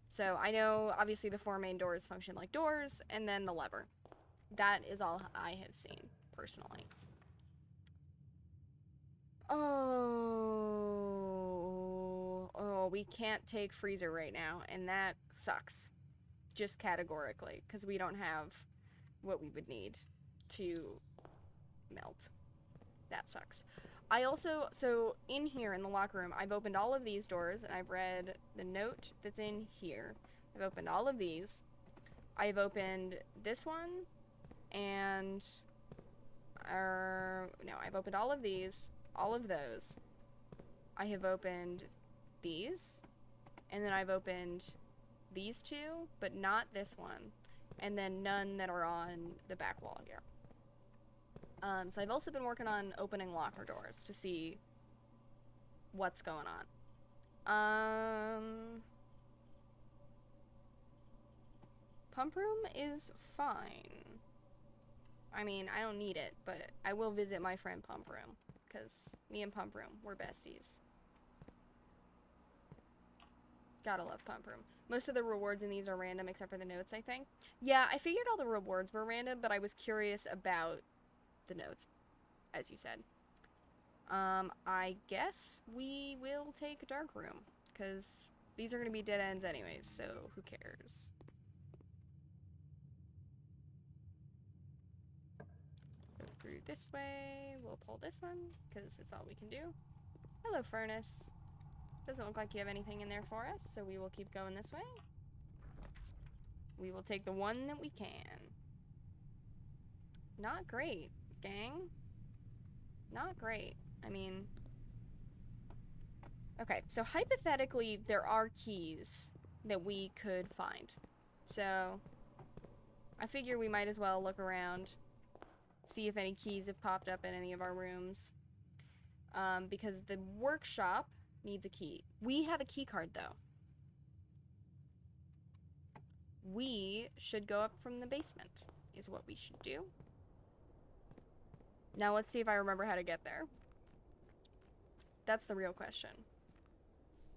[SPEAKER 1] So I know, obviously, the 4 main doors function like doors, and then the lever. That is all I have seen, personally. Oh, we can't take freezer right now, and that sucks. Just categorically, because we don't have what we would need to melt. That sucks. I also, so in here in the locker room, I've opened all of these doors, and I've read the note that's in here. I've opened all of these. I've opened this one, and, no, I've opened all of these, all of those. I have opened these, and then I've opened these 2, but not this one, and then none that are on the back wall here. So I've also been working on opening locker doors to see what's going on. Pump room is fine. I mean, I don't need it, but I will visit my friend Pump Room, because me and Pump Room, we're besties. Gotta love Pump Room. Most of the rewards in these are random, except for the notes, I think. Yeah, I figured all the rewards were random, but I was curious about the notes, as you said. I guess we will take Dark Room, because these are going to be dead ends anyways, so who cares? Go through this way, we'll pull this one, because it's all we can do. Hello, Furnace. Doesn't look like you have anything in there for us, so we will keep going this way. We will take the one that we can. Not great, gang. Not great. I mean... Okay, so hypothetically, there are keys that we could find. So, I figure we might as well look around, see if any keys have popped up in any of our rooms. Because the workshop needs a key. We have a key card, though. We should go up from the basement, is what we should do. Now let's see if I remember how to get there. That's the real question.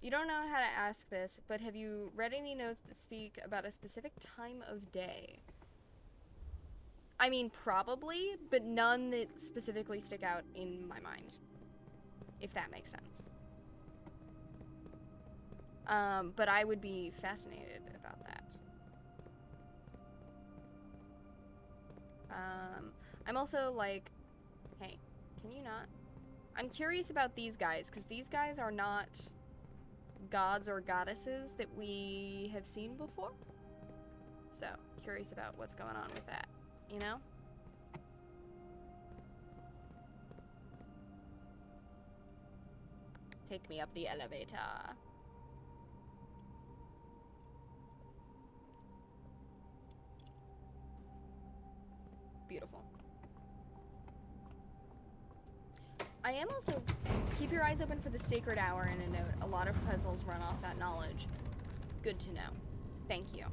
[SPEAKER 1] You don't know how to ask this, but have you read any notes that speak about a specific time of day? I mean, probably, but none that specifically stick out in my mind. If that makes sense. But I would be fascinated about that. I'm also like, hey, can you not? I'm curious about these guys, because these guys are not gods or goddesses that we have seen before. So, curious about what's going on with that, you know? Take me up the elevator. Beautiful. I am also... Keep your eyes open for the sacred hour in a note. A lot of puzzles run off that knowledge. Good to know. Thank you.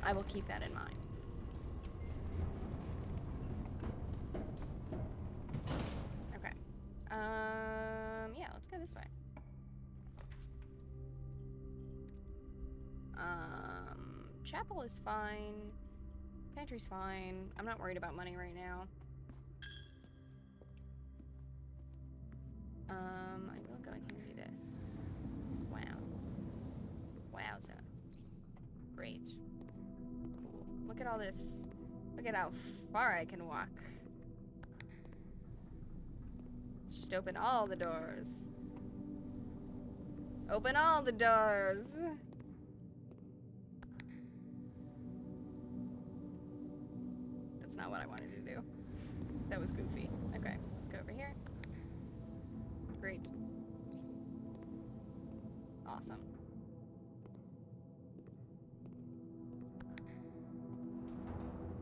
[SPEAKER 1] I will keep that in mind. Okay. Yeah, let's go this way. Chapel is fine. Pantry's fine. I'm not worried about money right now. I will go in here and do this. Wow. Wowza. Great. Cool. Look at all this. Look at how far I can walk. Let's just open all the doors. Open all the doors! That's not what I wanted to do. That was goofy. Okay, let's go over here. Great. Awesome.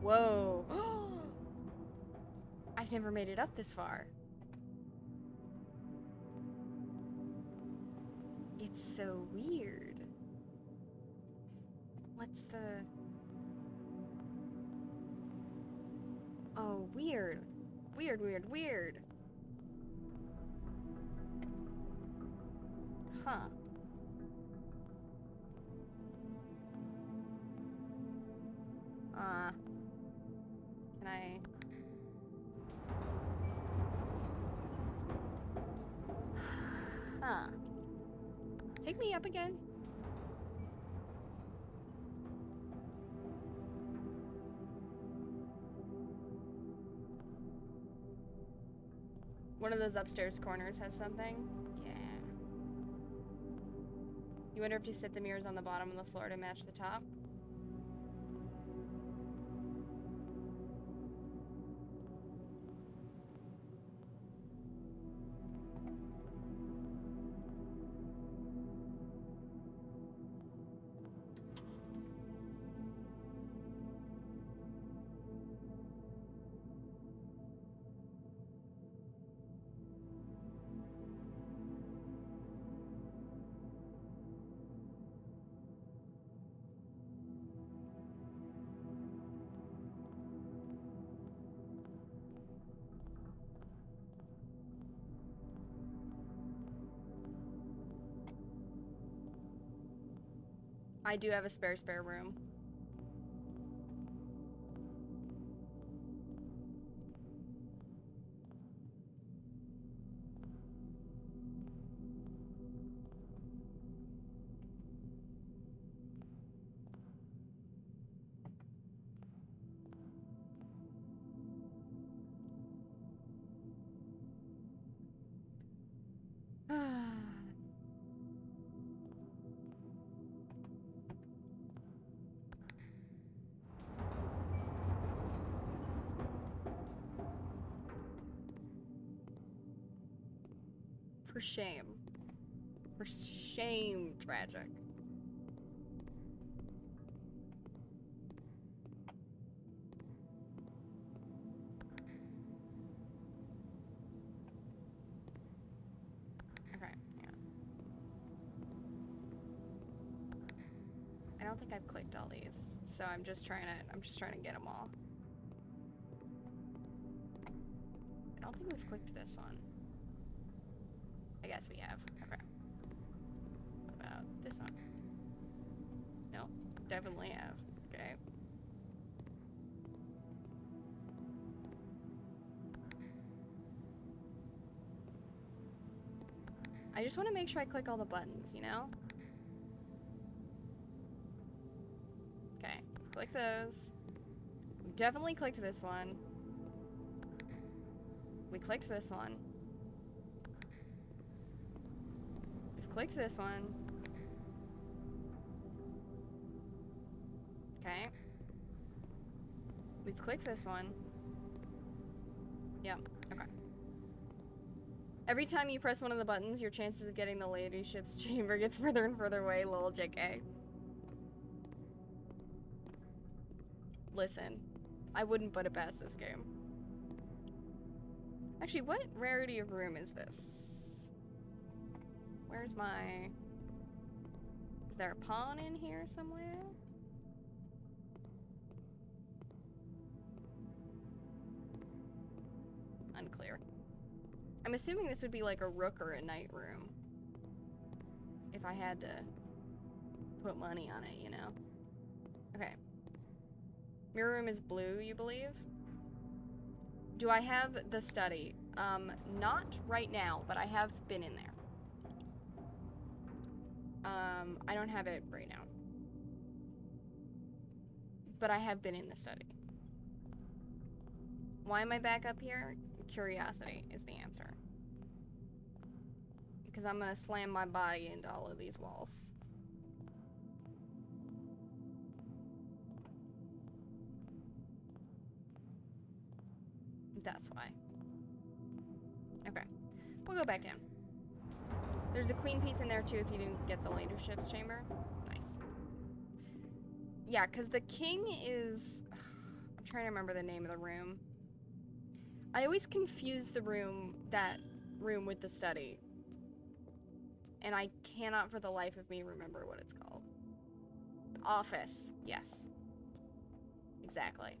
[SPEAKER 1] Whoa. I've never made it up this far. It's so weird. It's the... Oh, weird. Weird, weird, weird. Huh. Can I... Huh. Take me up again? One of those upstairs corners has something? Yeah. You wonder if you set the mirrors on the bottom of the floor to match the top? I do have a spare room. For shame. For shame, tragic. Okay, yeah. I don't think I've clicked all these, so I'm just trying to get them all. I don't think we've clicked this one. I guess we have. Okay. What about this one? Nope. Definitely have. Okay. I just want to make sure I click all the buttons, you know? Okay. Click those. We definitely clicked this one. We clicked this one. Clicked this one. Okay. We've clicked this one. Yep, okay. Every time you press one of the buttons, your chances of getting the ladyship's chamber gets further and further away, lol JK. Listen, I wouldn't put it past this game. Actually, what rarity of room is this? Where's my... Is there a pawn in here somewhere? Unclear. I'm assuming this would be like a rook or a knight room. If I had to put money on it, you know? Okay. Mirror room is blue, you believe? Do I have the study? Not right now, but I have been in there. I don't have it right now. But I have been in the study. Why am I back up here? Curiosity is the answer. Because I'm gonna slam my body into all of these walls. That's why. Okay. We'll go back down. There's a queen piece in there too if you didn't get the leadership's chamber. Nice. Yeah, because the king is... I'm trying to remember the name of the room. I always confuse the room, that room with the study. And I cannot for the life of me remember what it's called. Office. Yes. Exactly.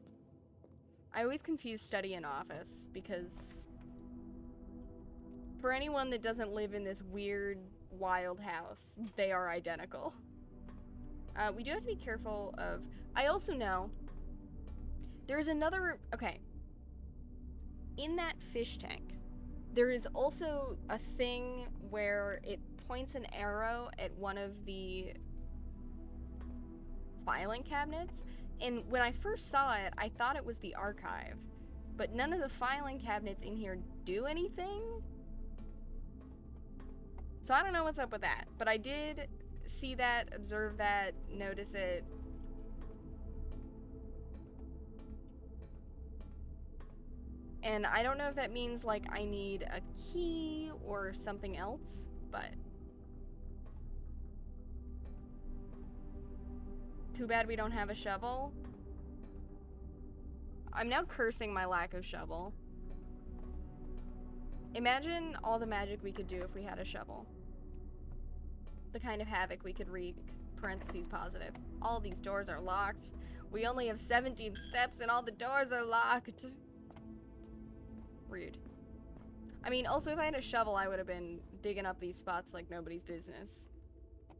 [SPEAKER 1] I always confuse study and office because for anyone that doesn't live in this weird, wild house, they are identical. We do have to be careful of... I also know there's another... Okay. In that fish tank, there is also a thing where it points an arrow at one of the filing cabinets. And when I first saw it, I thought it was the archive. But none of the filing cabinets in here do anything. So I don't know what's up with that. But I did see that, observe that, notice it. And I don't know if that means, like, I need a key or something else, but... Too bad we don't have a shovel. I'm now cursing my lack of shovel. Imagine all the magic we could do if we had a shovel. The kind of havoc we could wreak, parentheses positive. All these doors are locked. We only have 17 steps and all the doors are locked. Rude. I mean, also if I had a shovel, I would have been digging up these spots like nobody's business.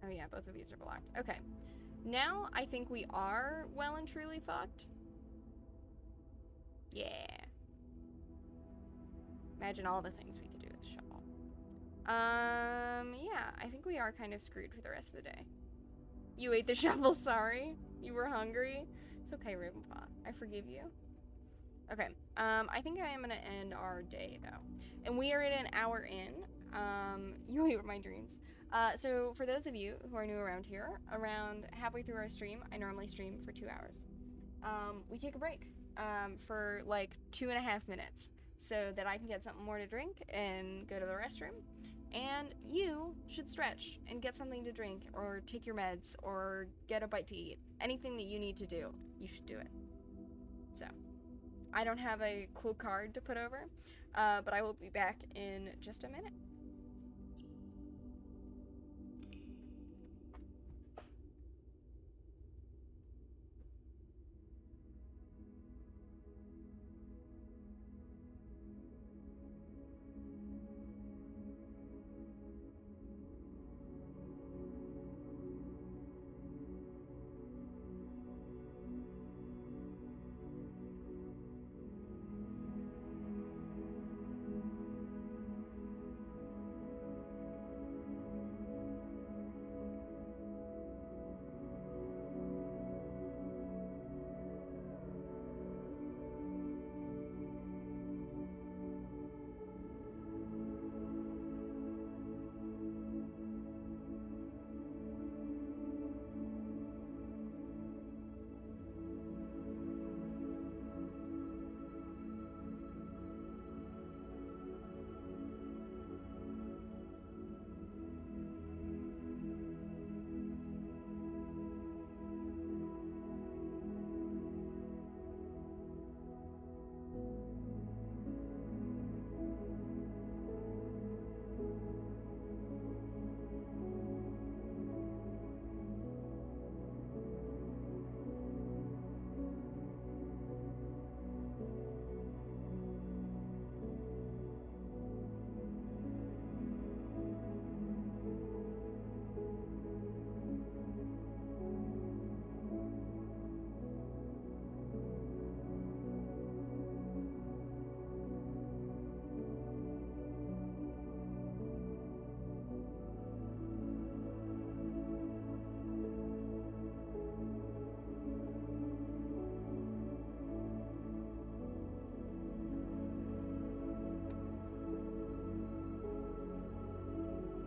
[SPEAKER 1] Oh yeah, both of these are blocked. Okay. Now I think we are well and truly fucked. Yeah. Imagine all the things we could do with a shovel. Yeah, I think we are kind of screwed for the rest of the day. You ate the shovel, sorry. You were hungry. It's okay, Ravenpaw. I forgive you. Okay, I think I am gonna end our day, though. And we are at an hour in. You ate my dreams. So for those of you who are new around here, around halfway through our stream, I normally stream for 2 hours. We take a break, for like 2.5 minutes so that I can get something more to drink and go to the restroom. And you should stretch and get something to drink or take your meds or get a bite to eat. Anything that you need to do, you should do it. So, I don't have a cool card to put over, but I will be back in just a minute.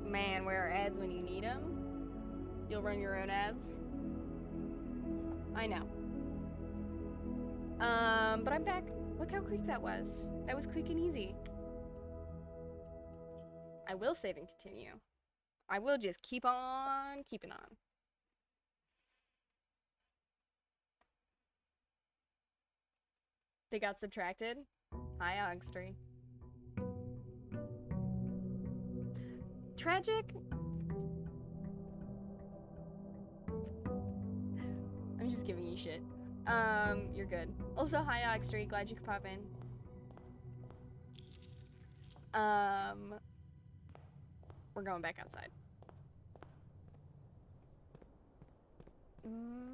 [SPEAKER 1] Man, where are ads when you need them? You'll run your own ads? I know. But I'm back. Look how quick that was. That was quick and easy. I will save and continue. I will just keep on keeping on. They got subtracted? Hi, Ogstree. Tragic? I'm just giving you shit. You're good. Also, hi Oxtree, glad you could pop in. We're going back outside.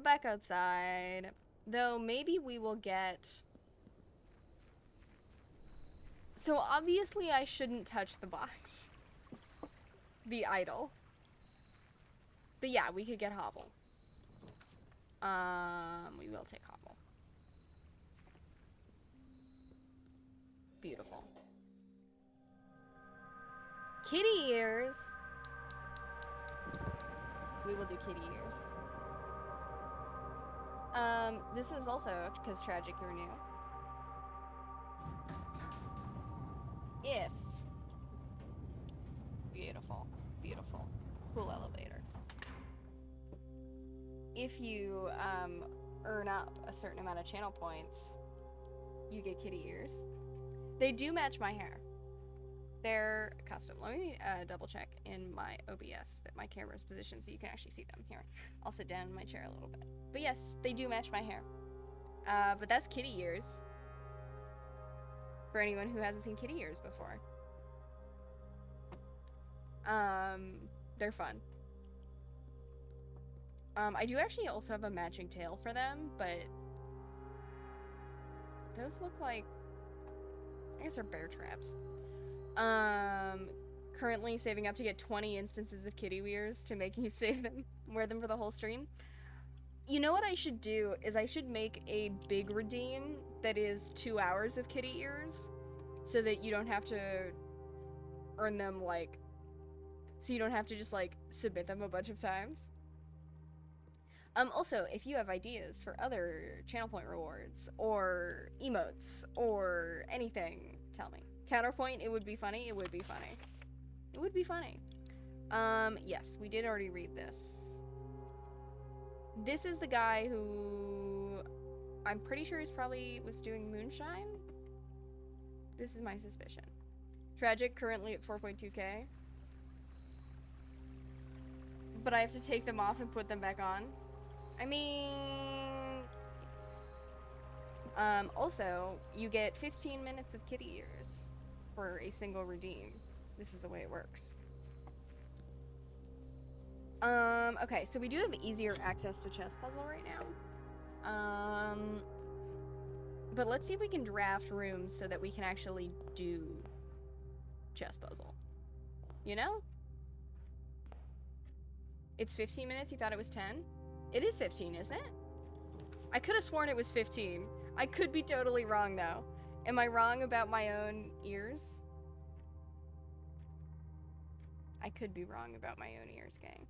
[SPEAKER 1] Back outside. Though, maybe we will get... So, obviously I shouldn't touch the box. The idol. But yeah, we could get Hobble. We will take Hobble. Beautiful. Kitty ears! We will do kitty ears. This is also because Tragic, you're new. If. Beautiful. Beautiful. Cool elevator. If you, earn up a certain amount of channel points, you get kitty ears. They do match my hair. They're custom. Let me double check in my OBS that my camera is positioned so you can actually see them. Here, I'll sit down in my chair a little bit. But yes, they do match my hair. But that's kitty ears. For anyone who hasn't seen kitty ears before. They're fun. I do actually also have a matching tail for them, but those look like, I guess they're bear traps. Currently saving up to get 20 instances of kitty ears to make you save them, wear them for the whole stream. You know what I should do is I should make a big redeem that is 2 hours of kitty ears so that you don't have to earn them, like, so you don't have to just, like, submit them a bunch of times. Also, if you have ideas for other channel point rewards or emotes or anything, tell me. Counterpoint, it would be funny, it would be funny. It would be funny. Yes, we did already read this. This is the guy who I'm pretty sure was doing moonshine. This is my suspicion. Tragic, currently at 4.2k. But I have to take them off and put them back on. I mean... also, you get 15 minutes of kitty ears for a single redeem. This is the way it works. Okay, so we do have easier access to chess puzzle right now. But let's see if we can draft rooms so that we can actually do chess puzzle. You know? It's 15 minutes, you thought it was 10? It is 15, isn't it? I could have sworn it was 15. I could be totally wrong, though. Am I wrong about my own ears? I could be wrong about my own ears, gang.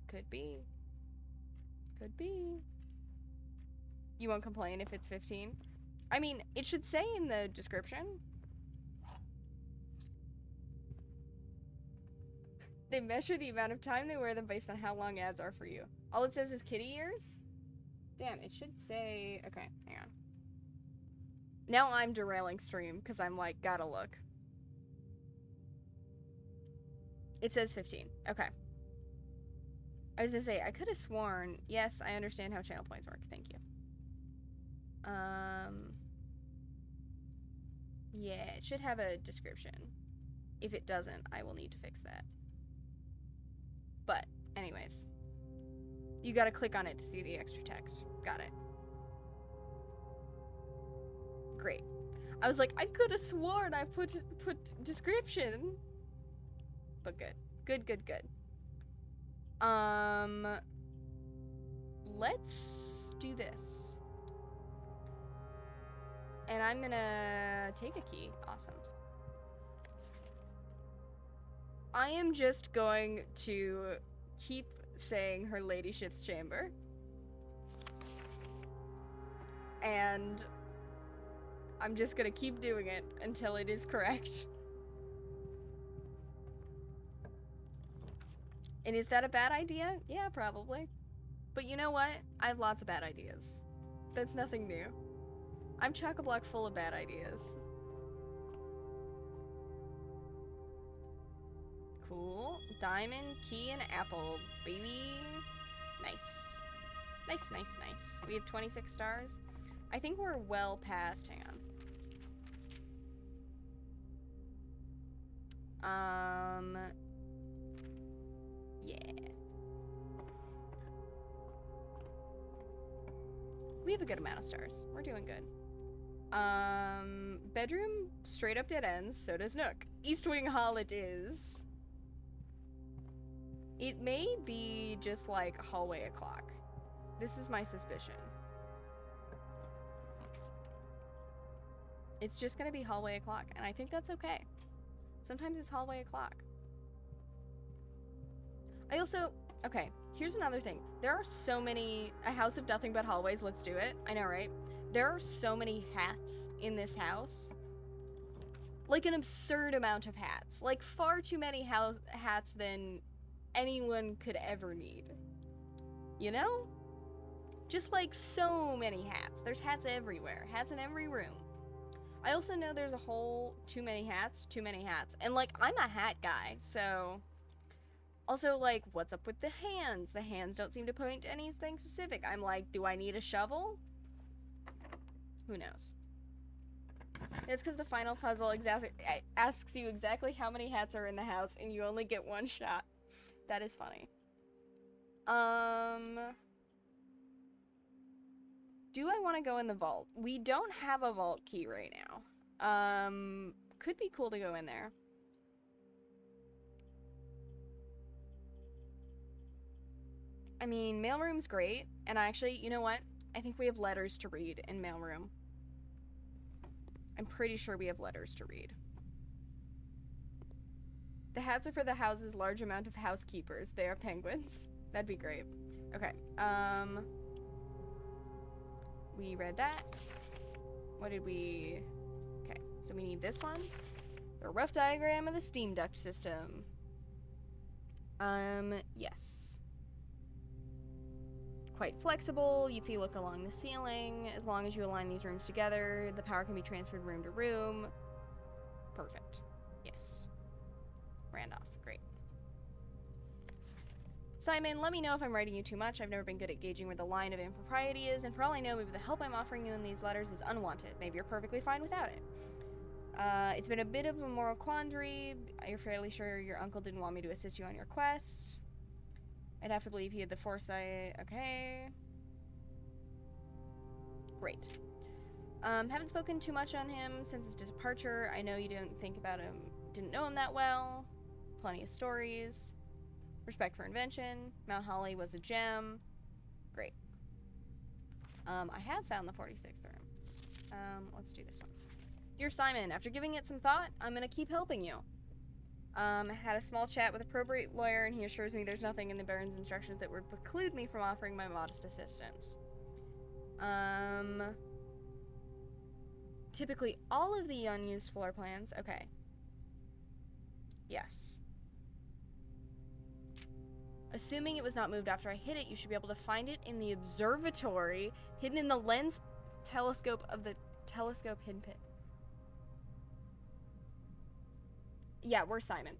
[SPEAKER 1] Could be. Could be. You won't complain if it's 15? I mean, it should say in the description. They measure the amount of time they wear them based on how long ads are for you. All it says is kitty ears? Damn, it should say... Okay, hang on. Now I'm derailing stream, because I'm like, gotta look. It says 15. Okay. I was gonna say, I could have sworn... Yes, I understand how channel points work. Thank you. Yeah, it should have a description. If it doesn't, I will need to fix that. But, anyways. You gotta click on it to see the extra text. Got it. Great. I was like, I could have sworn I put description. But good. Good, good, good. Let's do this. And I'm gonna take a key. Awesome. I am just going to keep saying her ladyship's chamber. And I'm just gonna keep doing it until it is correct. And is that a bad idea? Yeah, probably. But you know what? I have lots of bad ideas. That's nothing new. I'm chock-a-block full of bad ideas. Cool. Diamond, key, and apple, baby. Nice. Nice, nice, nice. We have 26 stars. I think we're well past, hang on. Yeah. We have a good amount of stars. We're doing good. Bedroom straight up dead ends, so does Nook. East Wing Hall it is. It may be just like hallway o'clock. This is my suspicion. It's just gonna be hallway o'clock, and I think that's okay. Sometimes it's hallway o'clock. I also, okay, here's another thing. There are so many, a house of nothing but hallways, let's do it. I know, right? There are so many hats in this house. Like an absurd amount of hats. Like far too many hats than anyone could ever need. You know? Just like so many hats. There's hats everywhere. Hats in every room. I also know there's a whole too many hats. And like, I'm a hat guy, so... Also, like, what's up with the hands? The hands don't seem to point to anything specific. I'm like, do I need a shovel? Who knows? It's because the final puzzle asks you exactly how many hats are in the house, and you only get one shot. That is funny. Do I want to go in the vault? We don't have a vault key right now. Could be cool to go in there. I mean, mailroom's great, and actually, you know what? I think we have letters to read in mailroom. I'm pretty sure we have letters to read. The hats are for the house's large amount of housekeepers. They are penguins. That'd be great. Okay, we read that. What did we... Okay, so we need this one. A rough diagram of the steam duct system. Yes. Quite flexible. If you look along the ceiling, as long as you align these rooms together, the power can be transferred room to room. Perfect. Yes. Randolph, great. Simon, let me know if I'm writing you too much. I've never been good at gauging where the line of impropriety is, and for all I know, maybe the help I'm offering you in these letters is unwanted. Maybe you're perfectly fine without it. It's been a bit of a moral quandary. You're fairly sure your uncle didn't want me to assist you on your quest. I'd have to believe he had the foresight. Okay. Great. Haven't spoken too much on him since his departure. I know you didn't think about him, didn't know him that well. Plenty of stories. Respect for invention. Mount Holly was a gem. Great. I have found the 46th room. Let's do this one. Dear Simon, after giving it some thought, I'm gonna keep helping you. Had a small chat with a probate lawyer, and he assures me there's nothing in the Baron's instructions that would preclude me from offering my modest assistance. Typically all of the unused floor plans. Okay. Yes. Assuming it was not moved after I hit it, you should be able to find it in the observatory, hidden in the lens telescope of the telescope hidden pit. Yeah, we're Simon.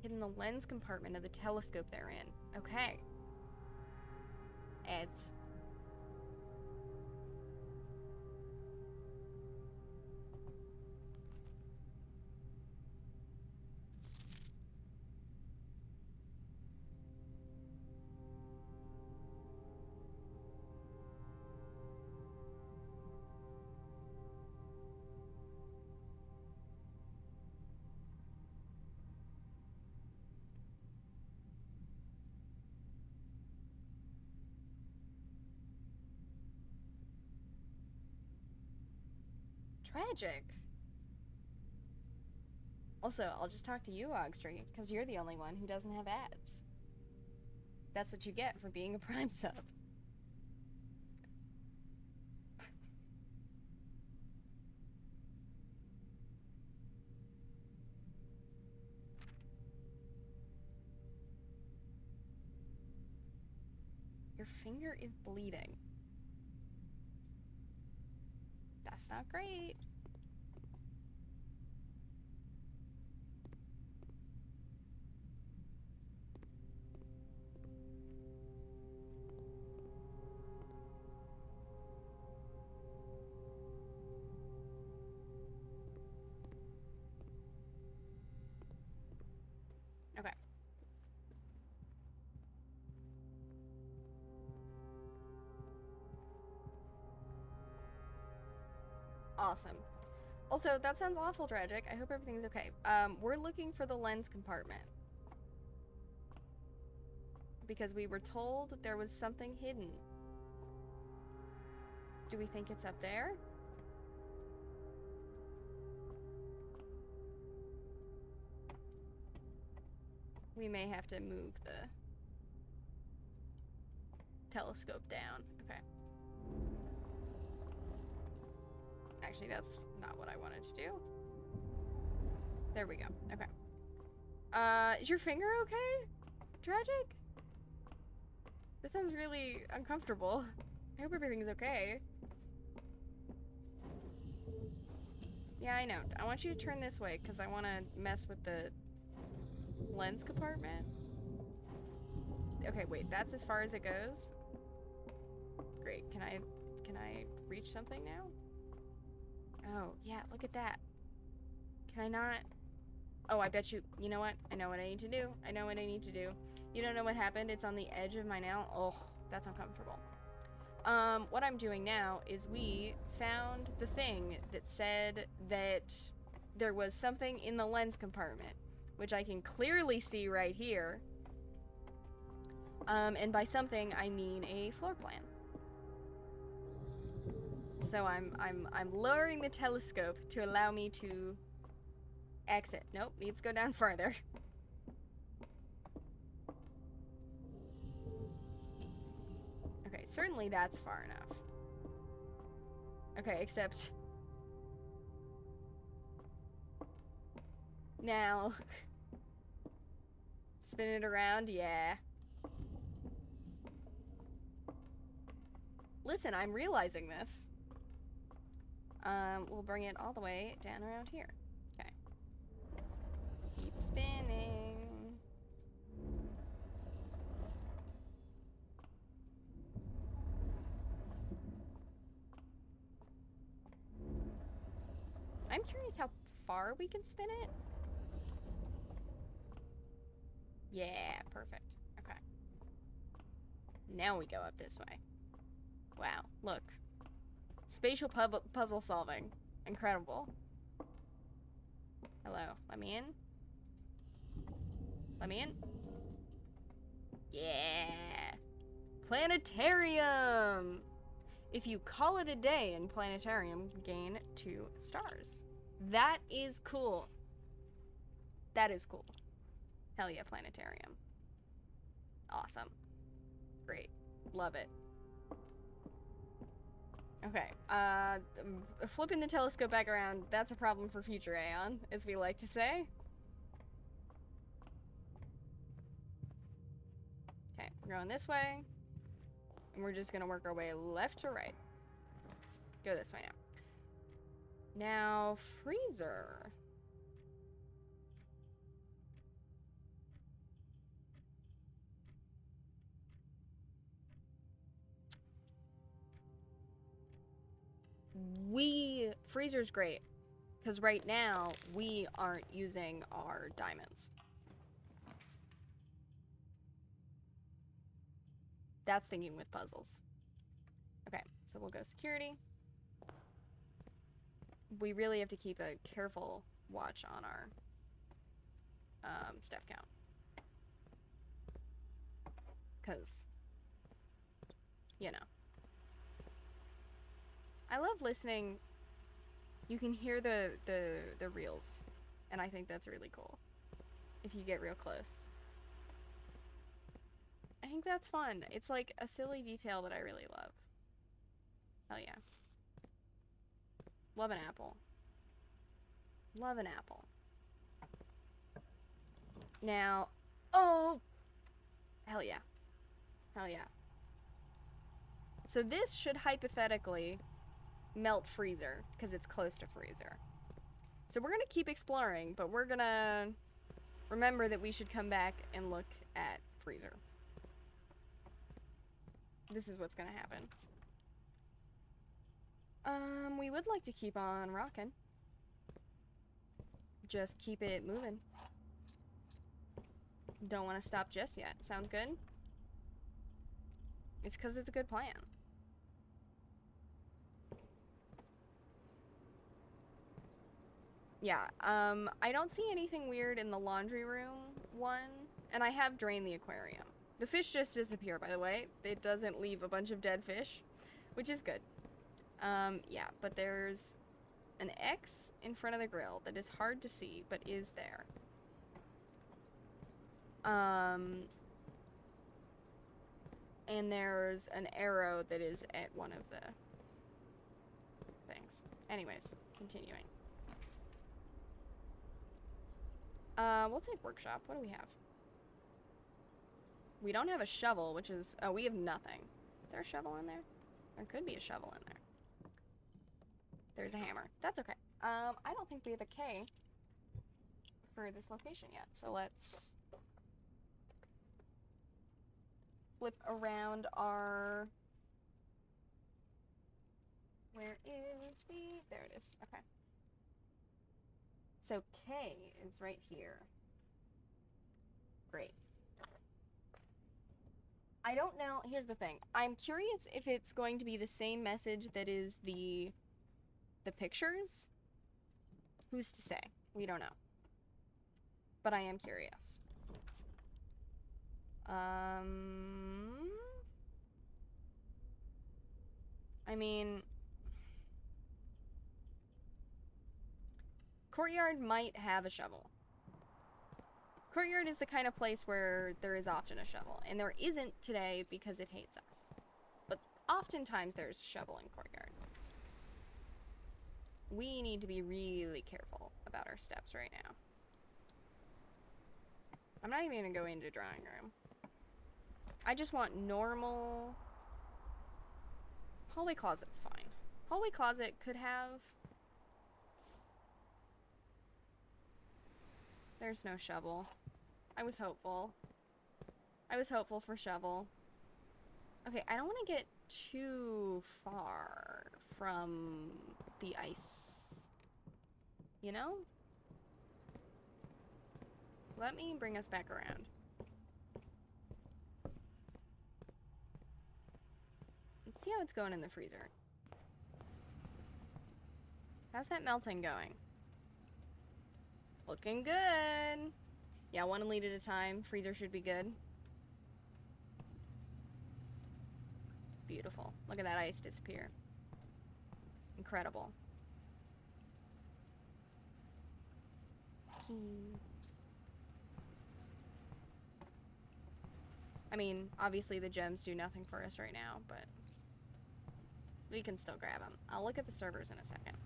[SPEAKER 1] Hidden in the lens compartment of the telescope they're in. Okay. Eds. Tragic. Also, I'll just talk to you, Ogstreet, because you're the only one who doesn't have ads. That's what you get for being a Prime sub. Your finger is bleeding. That's not great. Awesome. Also, that sounds awful tragic. I hope everything's okay. We're looking for the lens compartment. Because we were told that there was something hidden. Do we think it's up there? We may have to move the telescope down. Okay. Actually, that's not what I wanted to do. There we go. Okay. Is your finger okay? Tragic? That sounds really uncomfortable. I hope everything's okay. Yeah, I know. I want you to turn this way because I want to mess with the lens compartment. Okay, wait. That's as far as it goes? Great. Can I reach something now? Oh, yeah. Look at that. Can I not? Oh, I bet you. You know what? I know what I need to do. I know what I need to do. You don't know what happened? It's on the edge of my nail. Oh, that's uncomfortable. What I'm doing now is we found the thing that said that there was something in the lens compartment, which I can clearly see right here. And by something, I mean a floor plan. So I'm lowering the telescope to allow me to exit. Nope, needs to go down farther. Okay, certainly that's far enough. Okay, except now spin it around, yeah. Listen, I'm realizing this. We'll bring it all the way down around here. Okay. Keep spinning. I'm curious how far we can spin it. Yeah, perfect. Okay. Now we go up this way. Wow, look. Spatial puzzle solving. Incredible. Hello, let me in. Let me in. Yeah. Planetarium! If you call it a day in planetarium, gain 2 stars. That is cool. That is cool. Hell yeah, planetarium. Awesome. Great. Love it. Okay, flipping the telescope back around, that's a problem for future Aeon, as we like to say. Okay, we're going this way. And we're just gonna work our way left to right. Go this way now. Now, freezer. Freezer's great. Because right now, we aren't using our diamonds. That's thinking with puzzles. Okay, so we'll go security. We really have to keep a careful watch on our step count. Because, you know. I love listening. You can hear the reels. And I think that's really cool. If you get real close. I think that's fun. It's like a silly detail that I really love. Hell yeah. Love an apple. Love an apple. Now, oh! Hell yeah. Hell yeah. So this should hypothetically melt freezer, because it's close to freezer. So we're gonna keep exploring, but we're gonna remember that we should come back and look at freezer. This is what's gonna happen. We would like to keep on rocking. Just keep it moving. Don't want to stop just yet. Sounds good? It's because it's a good plan. Yeah, I don't see anything weird in the laundry room one, and I have drained the aquarium. The fish just disappear, by the way. It doesn't leave a bunch of dead fish, which is good. Yeah, but there's an X in front of the grill that is hard to see, but is there. And there's an arrow that is at one of the things. Anyways, continuing. We'll take workshop. What do we have? We don't have a shovel, which is... Oh, we have nothing. Is there a shovel in there? There could be a shovel in there. There's a hammer. That's okay. I don't think we have a K for this location yet. So let's flip around our... Where is the... There it is. Okay. So K is right here. Great. I don't know. Here's the thing. I'm curious if it's going to be the same message that is the pictures. Who's to say? We don't know. But I am curious. I mean, Courtyard might have a shovel. Courtyard is the kind of place where there is often a shovel, and there isn't today because it hates us. But oftentimes there's a shovel in Courtyard. We need to be really careful about our steps right now. I'm not even gonna go into drawing room. I just want normal... Hallway closet's fine. Hallway closet could have... There's no shovel. I was hopeful. I was hopeful for shovel. Okay, I don't want to get too far from the ice. You know? Let me bring us back around. Let's see how it's going in the freezer. How's that melting going? Looking good. Yeah, 1 lead at a time. Freezer should be good. Beautiful. Look at that ice disappear. Incredible. Key. I mean, obviously the gems do nothing for us right now, but we can still grab them. I'll look at the servers in a second.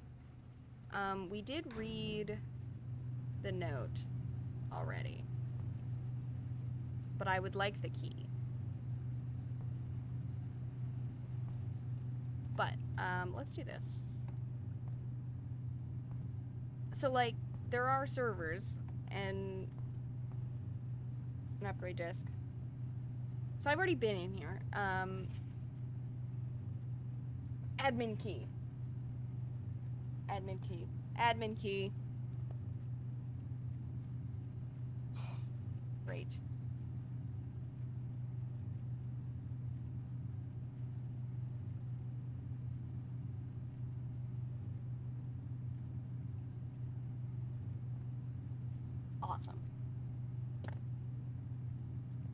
[SPEAKER 1] We did read the note already, but I would like the key. But let's do this. So like there are servers and an upgrade disk. So I've already been in here. Admin key. Admin key. Admin key. Great. Awesome.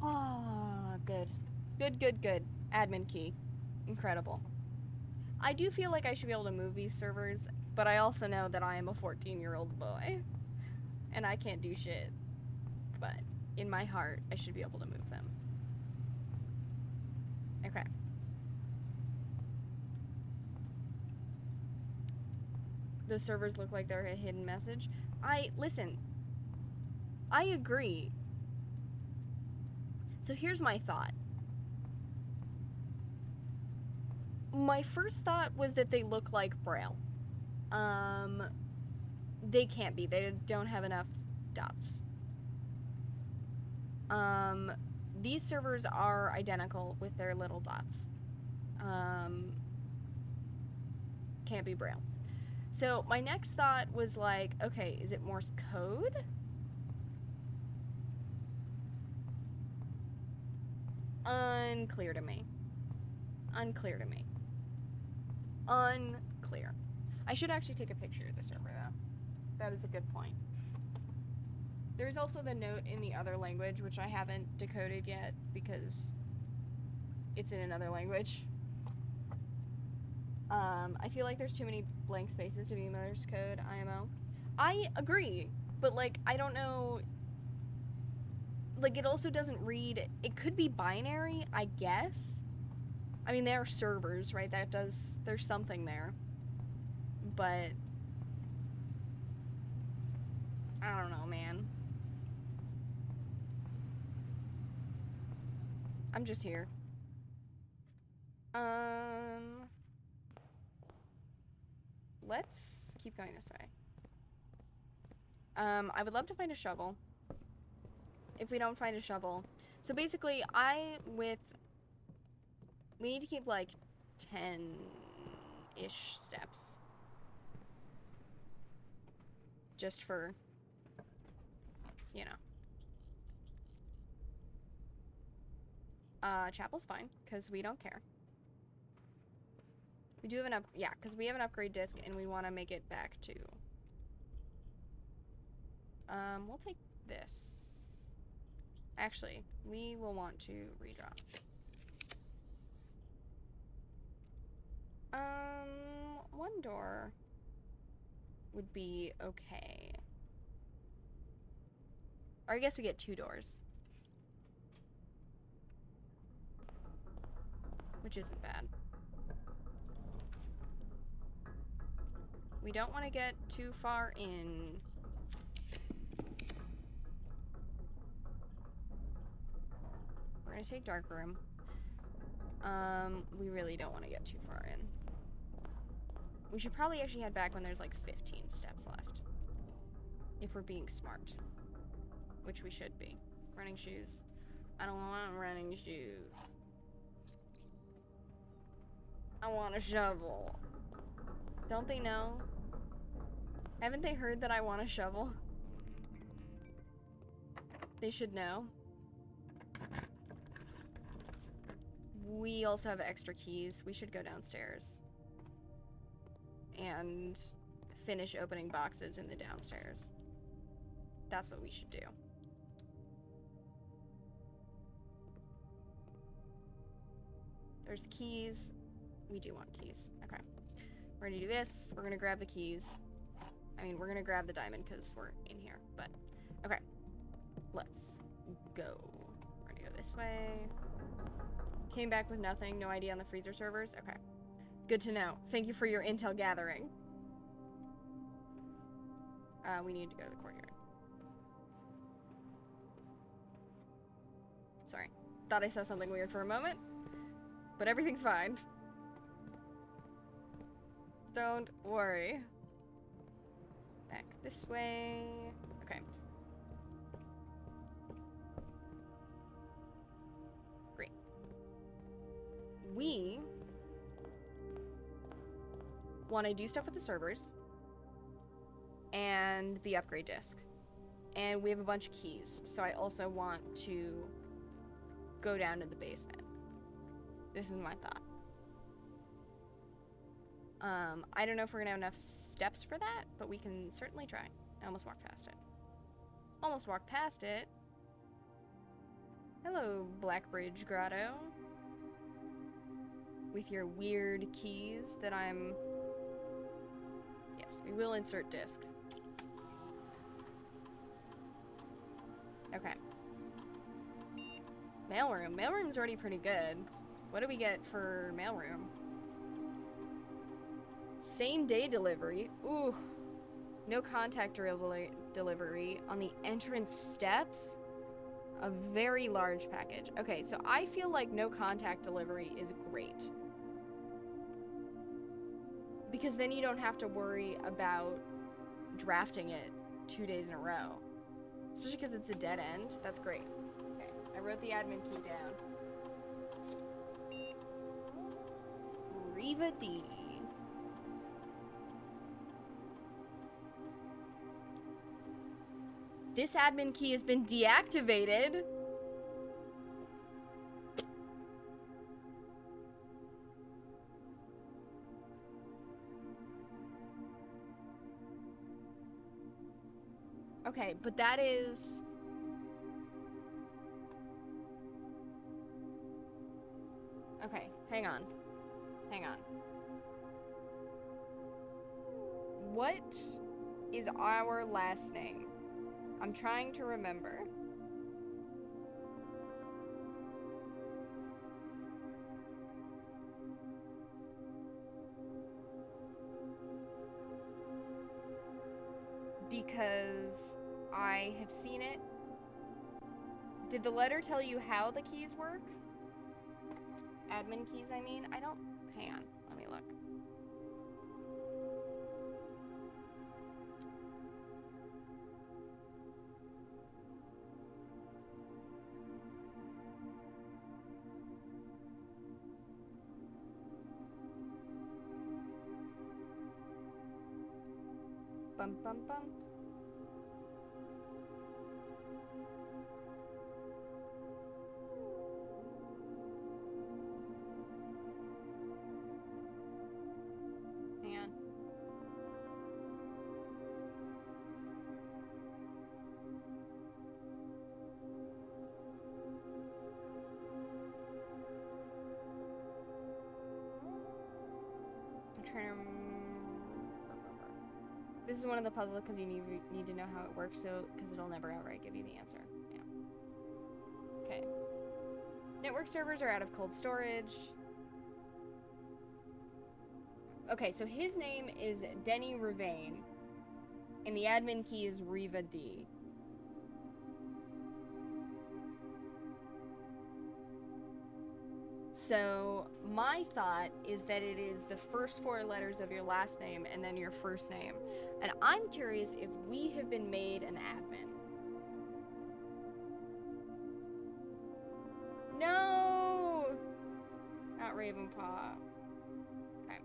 [SPEAKER 1] Ah, good. Good, good, good. Admin key. Incredible. I do feel like I should be able to move these servers, but I also know that I am a 14-year-old boy, and I can't do shit. But in my heart, I should be able to move them. Okay. The servers look like they're a hidden message. Listen, I agree. So here's my thought. My first thought was that they look like Braille. They can't be. They don't have enough dots. These servers are identical with their little dots. Can't be Braille. So my next thought was like, okay, is it Morse code? Unclear to me. Unclear to me. Unclear. I should actually take a picture of the server though. That is a good point. There's also the note in the other language, which I haven't decoded yet because it's in another language. I feel like there's too many blank spaces to be Morse code, IMO. I agree, but, like, I don't know. Like, it also doesn't read. It could be binary, I guess. I mean, there are servers, right? There's something there. But I don't know, man. I'm just here. Let's keep going this way. I would love to find a shovel. If we don't find a shovel. So basically, we need to keep like 10-ish steps. Just for, you know. Chapel's fine, because we don't care. We do have because we have an upgrade disc and we want to make it back to. We'll take this. Actually, we will want to redrop. One door would be okay. Or I guess we get 2 doors. Which isn't bad. We don't want to get too far in. We're gonna take dark room. We really don't want to get too far in. We should probably actually head back when there's like 15 steps left. If we're being smart. Which we should be. Running shoes. I don't want running shoes. I want a shovel. Don't they know? Haven't they heard that I want a shovel? They should know. We also have extra keys. We should go downstairs. And finish opening boxes in the downstairs. That's what we should do. There's keys. We do want keys. Okay. We're gonna do this. We're gonna grab the keys. I mean, we're gonna grab the diamond because we're in here, but okay. Let's go. We're gonna go this way. Came back with nothing. No ID on the freezer servers. Okay. Good to know. Thank you for your intel gathering. We need to go to the courtyard. Sorry. Thought I saw something weird for a moment. But everything's fine. Don't worry. Back this way. Okay. Great. We want to do stuff with the servers and the upgrade disc. And we have a bunch of keys, so I also want to go down to the basement. This is my thought. I don't know if we're gonna have enough steps for that, but we can certainly try. I almost walked past it. Almost walked past it. Hello, Blackbridge Grotto. With your weird keys that I'm... Yes, we will insert disc. Okay. Mailroom. Mailroom's already pretty good. What do we get for mailroom? Same day delivery. Ooh. No contact delivery on the entrance steps. A very large package. Okay, so I feel like no contact delivery is great. Because then you don't have to worry about drafting it 2 days in a row. Especially because it's a dead end. That's great. Okay, I wrote the admin key down. Riva D. This admin key has been deactivated. Okay, but that is... Okay, hang on. Hang on. What is our last name? I'm trying to remember. Because I have seen it. Did the letter tell you how the keys work? Admin keys, I mean? I don't... Hang on. Let me look. Bum bum bum. Hang on. I'm trying to remember. This is one of the puzzles because you need to know how it works, so because it'll never outright give you the answer. Yeah. Okay. Network servers are out of cold storage. Okay, so his name is Denny Ravain, and the admin key is Riva D. So my thought is that it is the first 4 letters of your last name and then your first name. And I'm curious if we have been made an admin. No! Not Ravenpaw. Okay.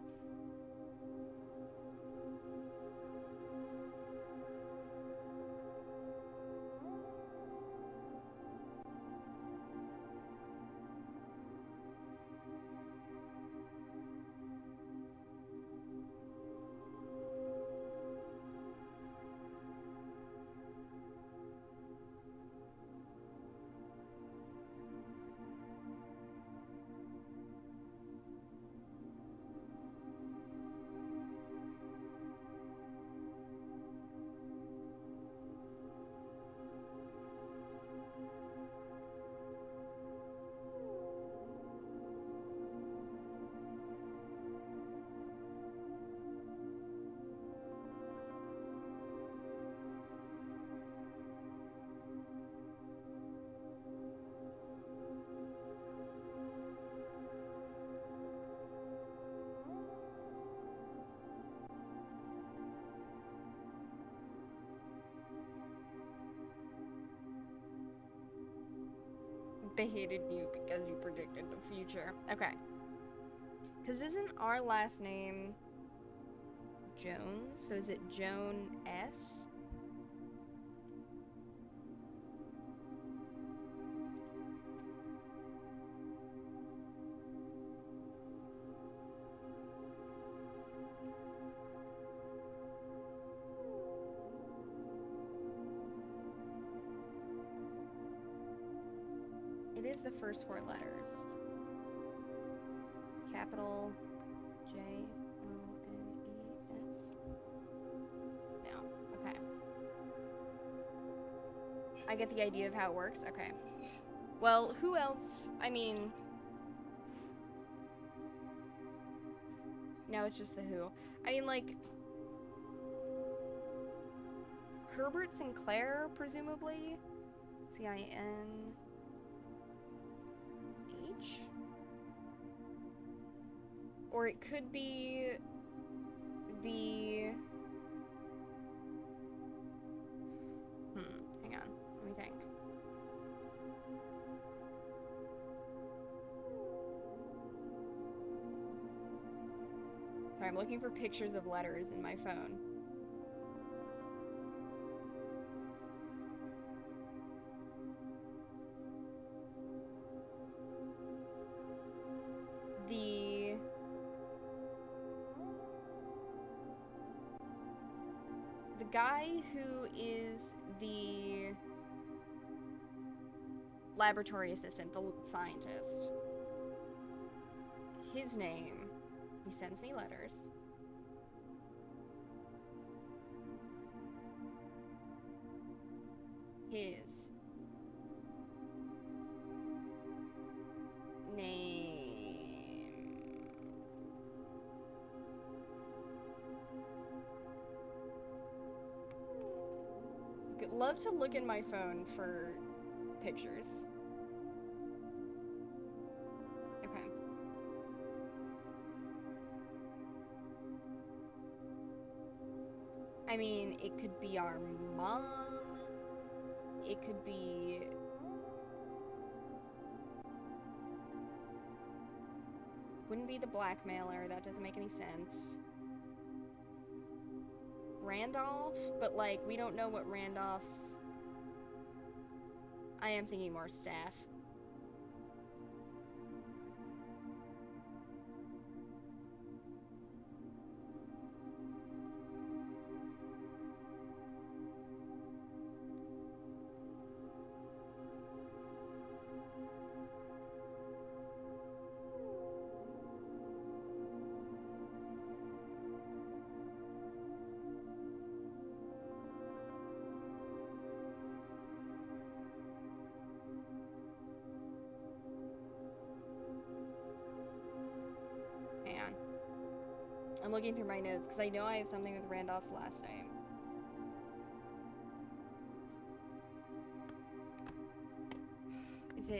[SPEAKER 1] They hated you because you predicted the future. Okay. Because isn't our last name Jones? So is it Joan S? It is the first 4 letters. Capital Jones. No. Okay. I get the idea of how it works. Okay. Well, who else? I mean... No, it's just the who. I mean, like... Herbert Sinclair, presumably? C-I-N... H? Or it could be the... Hang on. Let me think. Sorry, I'm looking for pictures of letters in my phone. The guy who is the laboratory assistant, the scientist, his name, he sends me letters. His name. I'd love to look in my phone for pictures. Okay. I mean, it could be our mom. It could be... Wouldn't be the blackmailer. That doesn't make any sense. Randolph? But, like, we don't know what Randolph's... I am thinking more staff. I'm looking through my notes because I know I have something with Randolph's last name. Isn't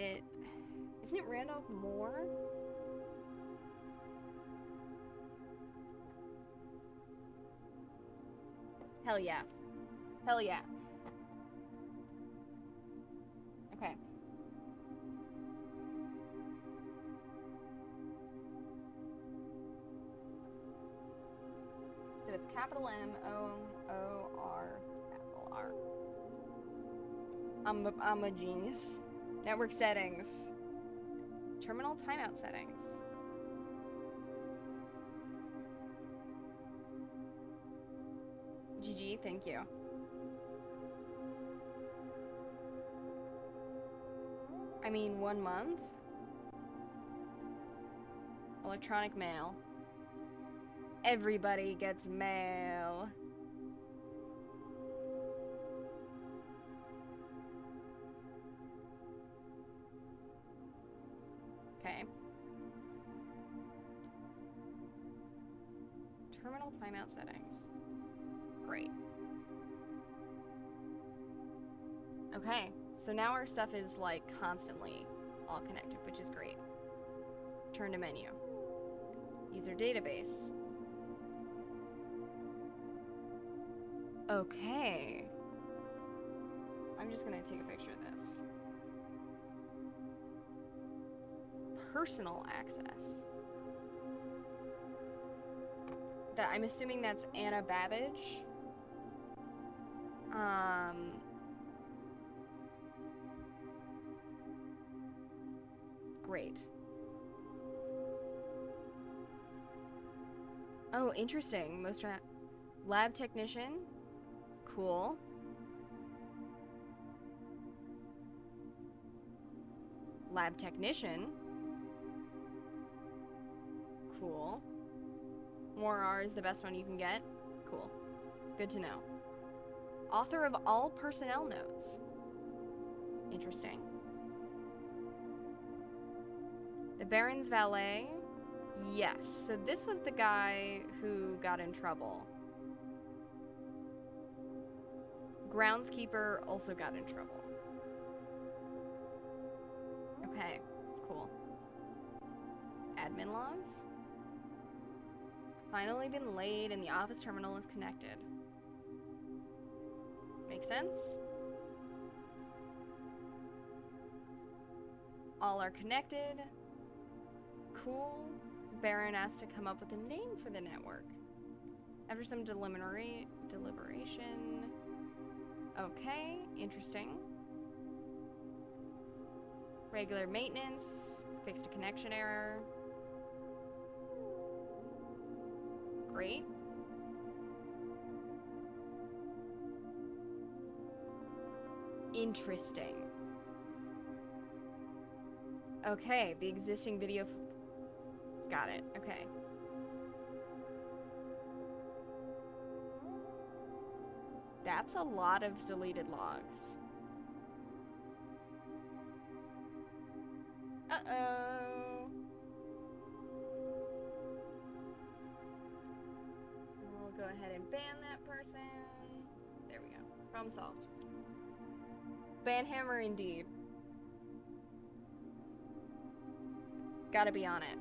[SPEAKER 1] it Randolph Moore? Hell yeah. Hell yeah. Okay. So it's capital M-O-O-R, capital R. I'm a genius. Network settings. Terminal timeout settings. GG, thank you. I mean, 1 month. Electronic mail. Everybody gets mail. Okay. Terminal timeout settings. Great. Okay, so now our stuff is like constantly all connected, which is great. Turn to menu. User database. Okay. I'm just gonna take a picture of this. Personal access. That I'm assuming that's Anna Babbage. Great. Oh, interesting. Most lab technician. Cool. Lab technician. Cool. More R is the best one you can get. Cool. Good to know. Author of all personnel notes. Interesting. The Baron's valet. Yes. So this was the guy who got in trouble. Groundskeeper also got in trouble. Okay, cool. Admin logs. Finally been laid and the office terminal is connected. Make sense? All are connected. Cool. Baron asked to come up with a name for the network. After some deliberation. Okay, interesting. Regular maintenance. Fixed a connection error. Great. Interesting. Okay, the existing video... Got it, okay. That's a lot of deleted logs. Uh-oh. We'll go ahead and ban that person. There we go. Problem solved. Banhammer indeed. Gotta be on it.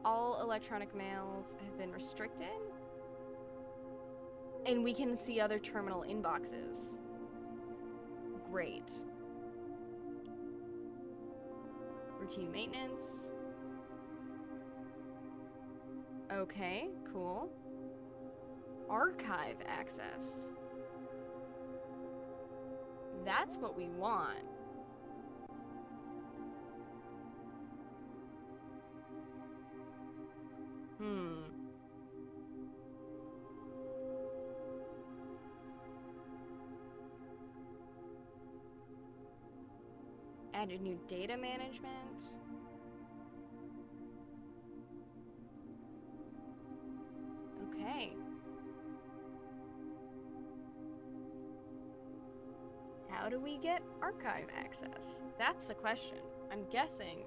[SPEAKER 1] All electronic mails have been restricted. And we can see other terminal inboxes. Great. Routine maintenance. Okay, cool. Archive access. That's what we want. Added new data management. Okay. How do we get archive access? That's the question. I'm guessing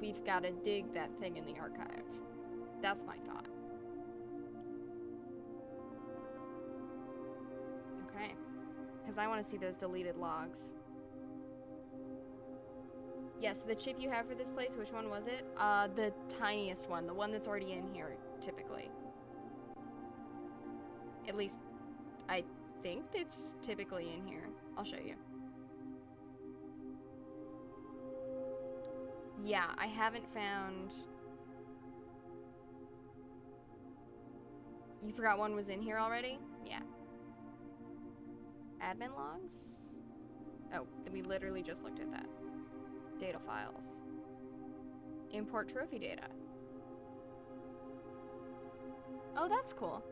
[SPEAKER 1] we've got to dig that thing in the archive. That's my thought. Okay. Because I want to see those deleted logs. Yes, the chip you have for this place, which one was it? The tiniest one, the one that's already in here, typically. At least, I think it's typically in here. I'll show you. Yeah, I haven't found... You forgot one was in here already? Yeah. Admin logs? Oh, we literally just looked at that. Data files. Import trophy data. Oh, that's cool.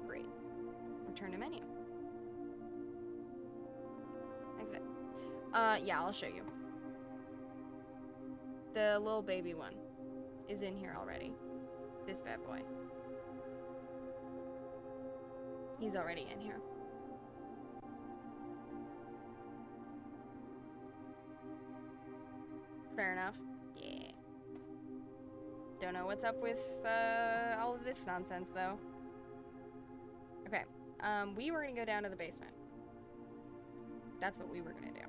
[SPEAKER 1] Great. Return to menu. Exit. Yeah, I'll show you. The little baby one is in here already. This bad boy. He's already in here. Fair enough. Yeah. Don't know what's up with all of this nonsense, though. Okay. We were gonna go down to the basement. That's what we were gonna do.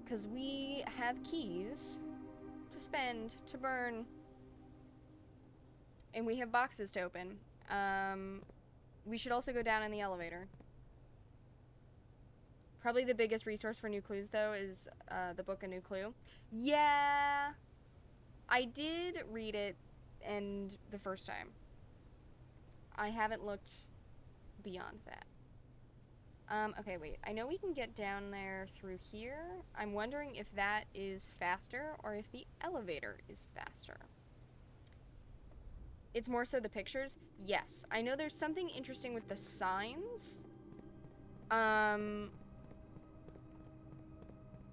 [SPEAKER 1] Because we have keys to spend, to burn. And we have boxes to open. We should also go down in the elevator. Probably the biggest resource for new clues, though, is the book A New Clue. Yeah, I did read it, and the first time. I haven't looked beyond that. Okay, wait. I know we can get down there through here. I'm wondering if that is faster or if the elevator is faster. It's more so the pictures. Yes, I know there's something interesting with the signs.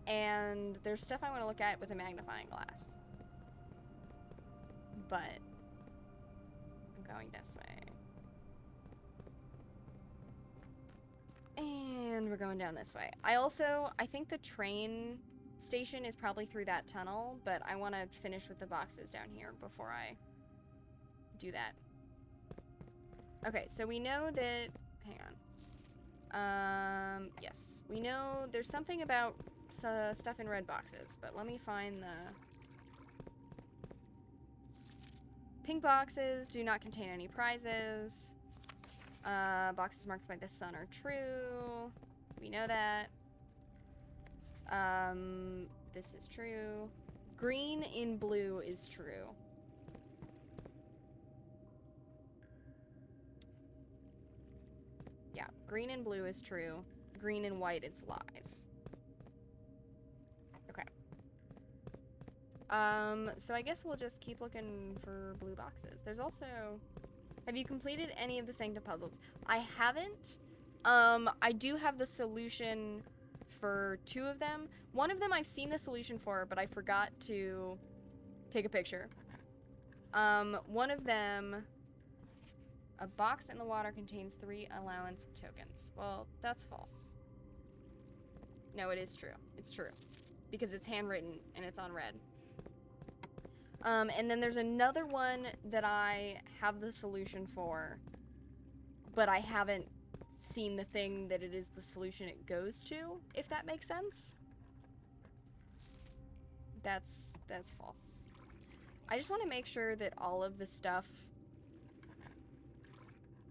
[SPEAKER 1] And there's stuff I want to look at with a magnifying glass. But I'm going this way. And we're going down this way. I think the train station is probably through that tunnel, but I want to finish with the boxes down here before I do that. Okay, so we know that, hang on. Yes, we know there's something about stuff in red boxes, but let me find the pink boxes. Do not contain any prizes. Boxes marked by the sun are true. We know that. This is true. Green in blue is true. Yeah, green and blue is true. Green and white is lies. Okay. So I guess we'll just keep looking for blue boxes. There's also... Have you completed any of the Sanctum puzzles? I haven't. I do have the solution for 2 of them. One of them I've seen the solution for, but I forgot to take a picture. One of them... A box in the water contains 3 allowance tokens. Well, that's false. No, it is true. It's true. Because it's handwritten and it's on red. And then there's another one that I have the solution for, but I haven't seen the thing that it is the solution it goes to, if that makes sense. That's false. I just want to make sure that all of the stuff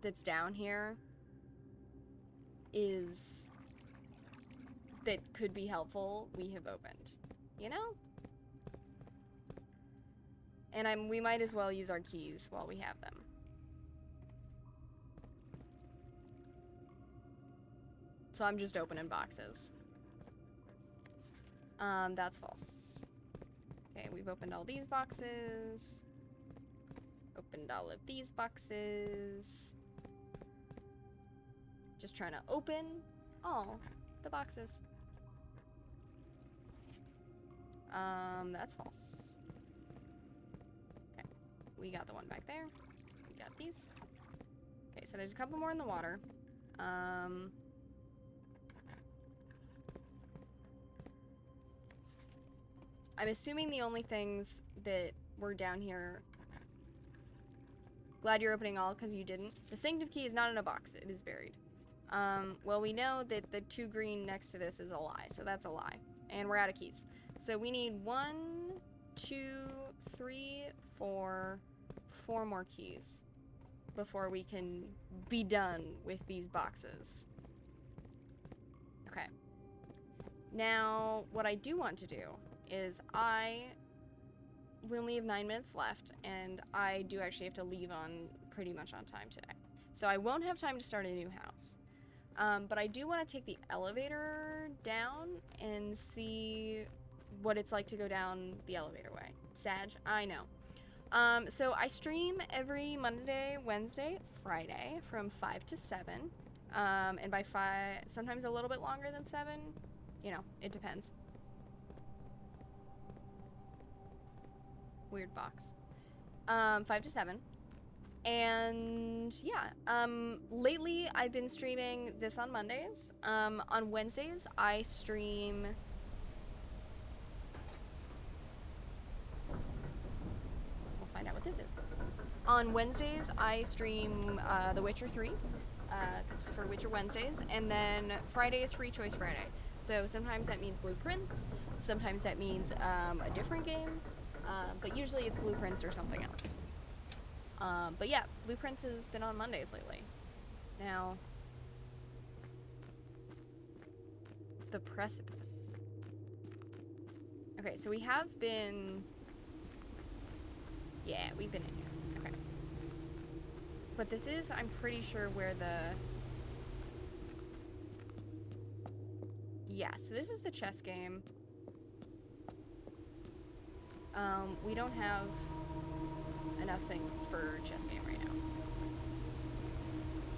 [SPEAKER 1] that's down here is... that could be helpful, we have opened. You know? And we might as well use our keys while we have them. So I'm just opening boxes. That's false. Okay, we've opened all these boxes. Opened all of these boxes. Just trying to open all the boxes. That's false. Okay, we got the one back there. We got these. Okay, so there's a couple more in the water. I'm assuming the only things that were down here... Glad you're opening all, because you didn't. The Sanctum key is not in a box. It is buried. Well, we know that the 2 green next to this is a lie, so that's a lie. And we're out of keys. So we need 1, 2, 3, 4 more keys before we can be done with these boxes. Okay. Now, what I do want to do is we only have 9 minutes left, and I do actually have to leave on pretty much on time today. So I won't have time to start a new house. But I do want to take the elevator down and see what it's like to go down the elevator way. Sag, I know. So I stream every Monday, Wednesday, Friday from 5 to 7. And by 5, sometimes a little bit longer than 7. You know, it depends. Weird box. 5 to 7. And yeah, lately I've been streaming this on Mondays. On Wednesdays I stream... We'll find out what this is. On Wednesdays I stream The Witcher 3, for Witcher Wednesdays, and then Friday is Free Choice Friday. So sometimes that means Blueprints, sometimes that means a different game, but usually it's Blueprints or something else. But yeah, Blueprints has been on Mondays lately. Now, the precipice. Okay, so we have been... Yeah, we've been in here. Okay. But this is, I'm pretty sure, where the... Yeah, so this is the chess game. We don't have enough things for chess game right now.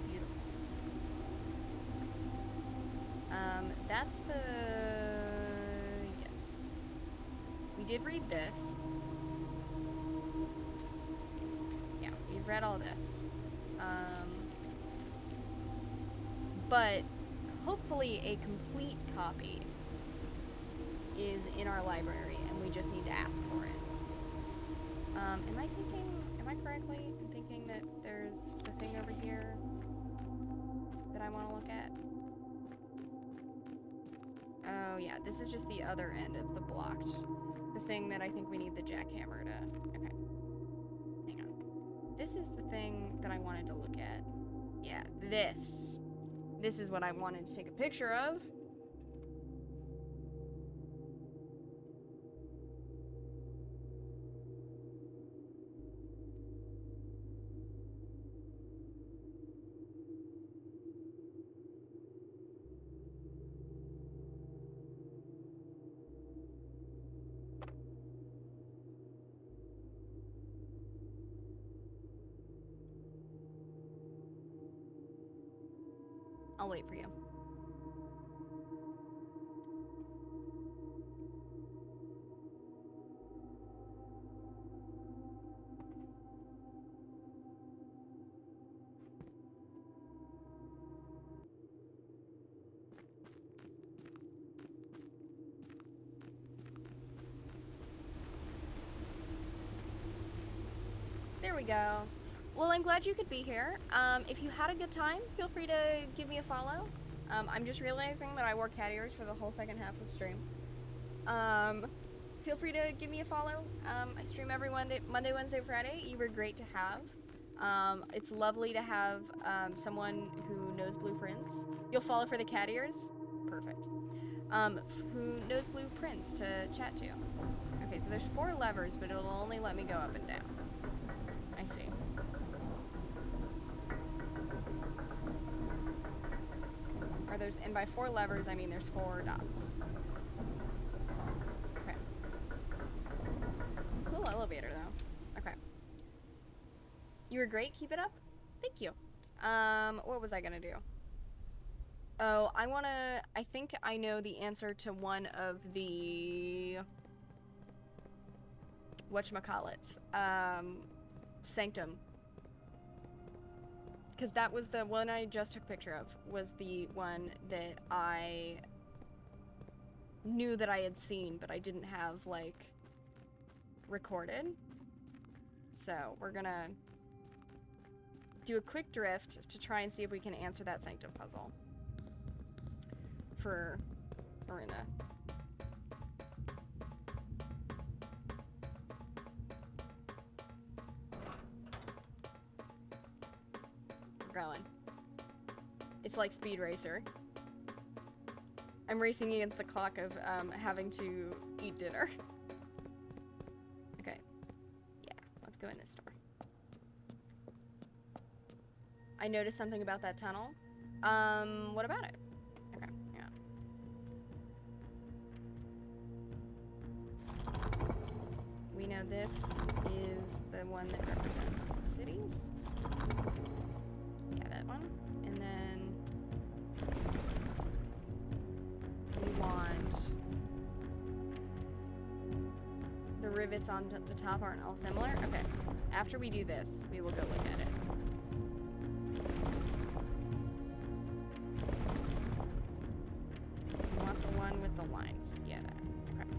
[SPEAKER 1] Beautiful. That's the... Yes. We did read this. Yeah, we've read all this. But hopefully a complete copy is in our library and we just need to ask for it. Am I correctly in thinking that there's the thing over here that I want to look at? Oh yeah, this is just the other end of the blocked. The thing that I think we need the jackhammer to... Okay. Hang on. This is the thing that I wanted to look at. Yeah, this. This is what I wanted to take a picture of. I'll wait for you. There we go. Well, I'm glad you could be here. If you had a good time, feel free to give me a follow. I'm just realizing that I wore cat ears for the whole second half of stream. Feel free to give me a follow. I stream every Monday, Wednesday, Friday. You were great to have. It's lovely to have someone who knows blueprints. You'll follow for the cat ears? Perfect. Who knows blueprints to chat to. Okay, so there's 4 levers, but it'll only let me go up and down. I see. Or there's, and by 4 levers, I mean there's 4 dots. Okay. Cool elevator, though. Okay. You were great. Keep it up. Thank you. What was I gonna do? Oh, I think I know the answer to one of the... whatchamacallits. Sanctum. Because that was the one I just took a picture of, was the one that I knew that I had seen, but I didn't have, like, recorded. So, we're gonna do a quick drift to try and see if we can answer that Sanctum puzzle. For Marina. We're going. It's like Speed Racer. I'm racing against the clock of having to eat dinner. Okay. Yeah, let's go in this door. I noticed something about that tunnel. What about it? Okay, yeah. We know this is the one that represents cities. Yeah, that one. And then we want the rivets on the top aren't all similar. Okay. After we do this, we will go look at it. We want the one with the lines. Yeah, that. Okay.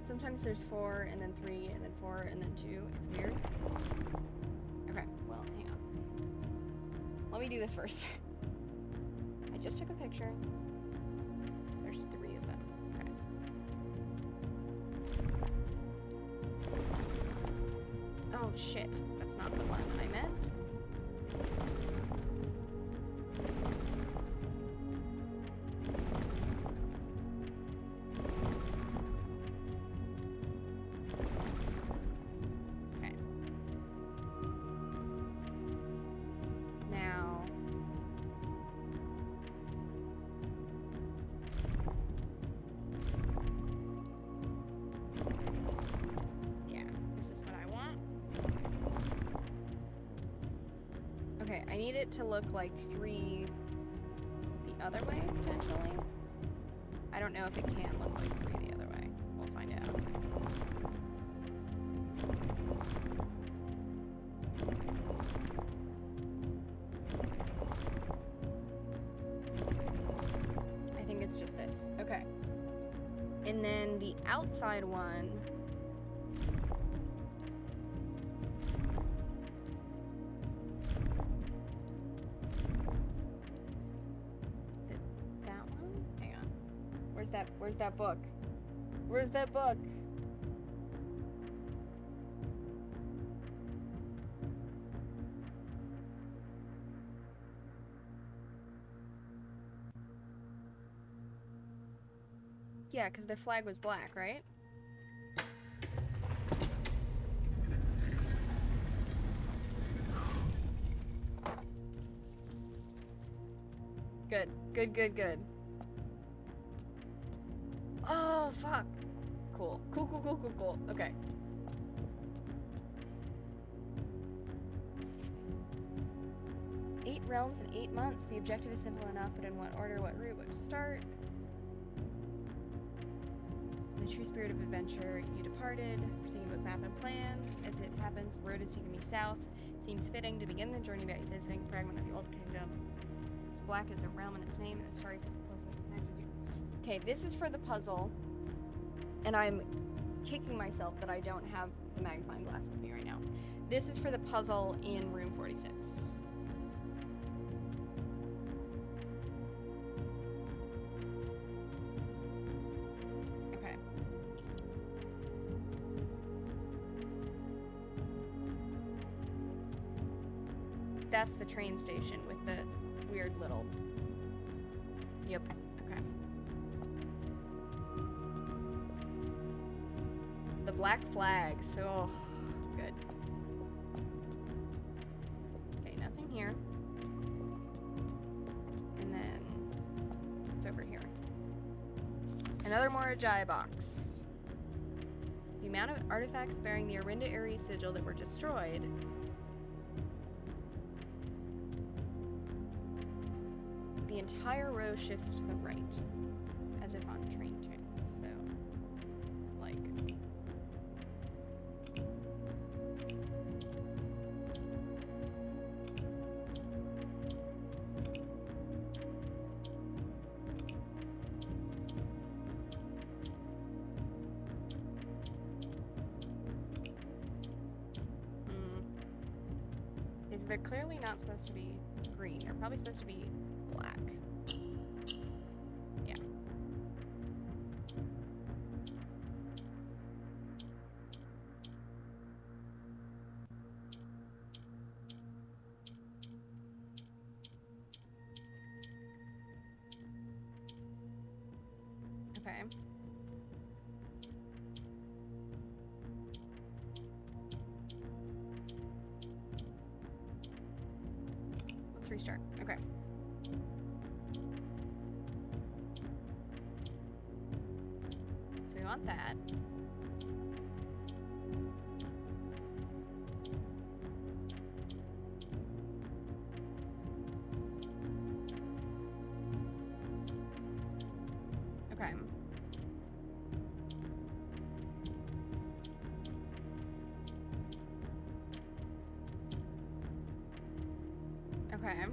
[SPEAKER 1] Sometimes there's 4 and then 3 and then 4 and then 2. It's weird. Okay, well, hang on. Let me do this first. I just took a picture. There's 3 of them. Okay. Oh, shit. That's not the one I meant. Okay. Now... yeah, this is what I want. Okay, I need it to look like 3 the other way, potentially. I don't know if it can look like 3 the other way. We'll find out. I think it's just this. Okay. And then the outside one... is it that one? Hang on. Where's that book? Where's that book? Yeah, because the flag was black, right? Good. Good, good, good. Oh, fuck. Cool. Cool, cool, cool, cool, cool. Okay. $8 realms in 8 months. The objective is simple enough, but in what order, what route, what to start? In the true spirit of adventure, you departed, proceeding with map and plan. As it happens, the road is taking me south. It seems fitting to begin the journey by visiting a fragment of the Old Kingdom. As black as a realm in its name, and the story for the puzzle connected to. Okay, this is for the puzzle, and I'm kicking myself that I don't have the magnifying glass with me right now. This is for the puzzle in room 46. Okay. That's the train station with the weird little... Yep, okay. The black flags, oh, good. Okay, nothing here. And then it's over here. Another Morajai box. The amount of artifacts bearing the Arinda Aries sigil that were destroyed. The entire row shifts to the right, as if on train tracks, so, like... They're clearly not supposed to be green. They're probably supposed to be black. Yeah. Okay. Restart. Okay. So we want that. Okay. Okay.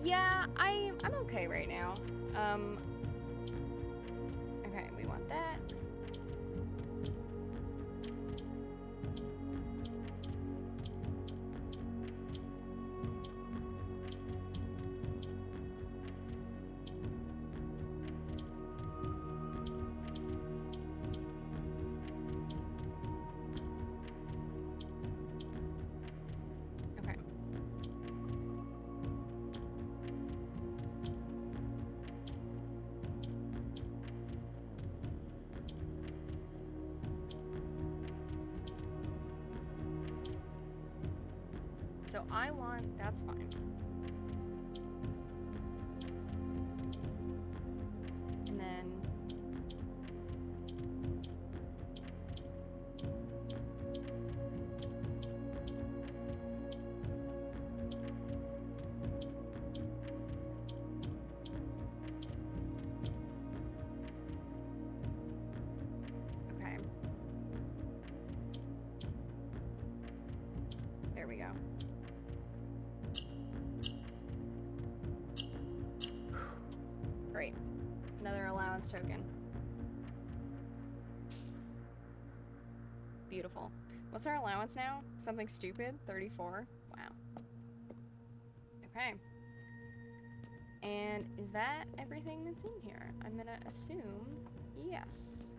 [SPEAKER 1] Yeah, I'm okay right now. Okay, we want that. So I want, that's fine. And then okay. There we go. Great. Another allowance token. Beautiful. What's our allowance now? Something stupid? 34? Wow. Okay. And is that everything that's in here? I'm gonna assume yes.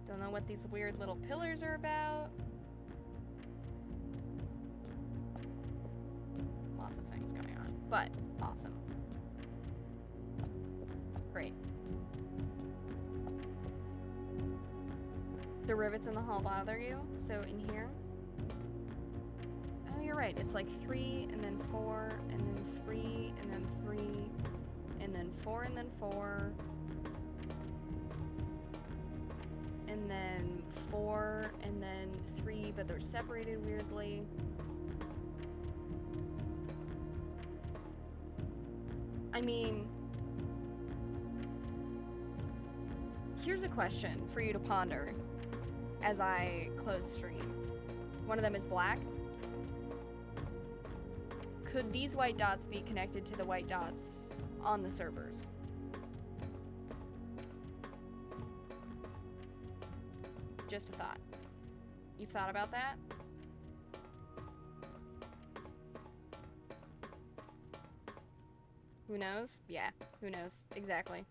[SPEAKER 1] Don't know what these weird little pillars are about. Lots of things going on, but awesome. Great. The rivets in the hall bother you? So in here? Oh, you're right. It's like 3, and then 4, and then 3, and then 3, and then 4, and then 4, and then 4, and then 3, but they're separated weirdly. I mean, here's a question for you to ponder as I close stream. One of them is black. Could these white dots be connected to the white dots on the servers? Just a thought. You've thought about that? Who knows? Yeah, who knows? Exactly.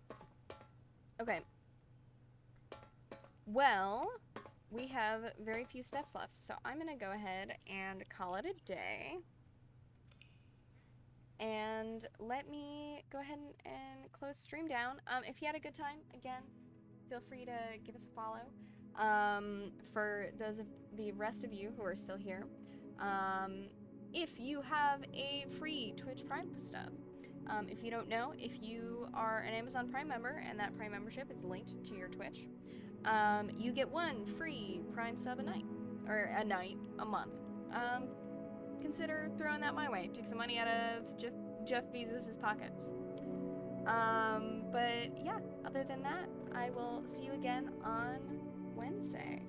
[SPEAKER 1] Okay. Well, we have very few steps left, so I'm gonna go ahead and call it a day. And let me go ahead and close stream down. If you had a good time, again, feel free to give us a follow. For those of the rest of you who are still here, if you have a free Twitch Prime stub, if you don't know, if you are an Amazon Prime member and that Prime membership is linked to your Twitch, you get 1 free Prime sub a night, or a month. Consider throwing that my way. Take some money out of Jeff Bezos' pockets. But yeah, other than that, I will see you again on Wednesday.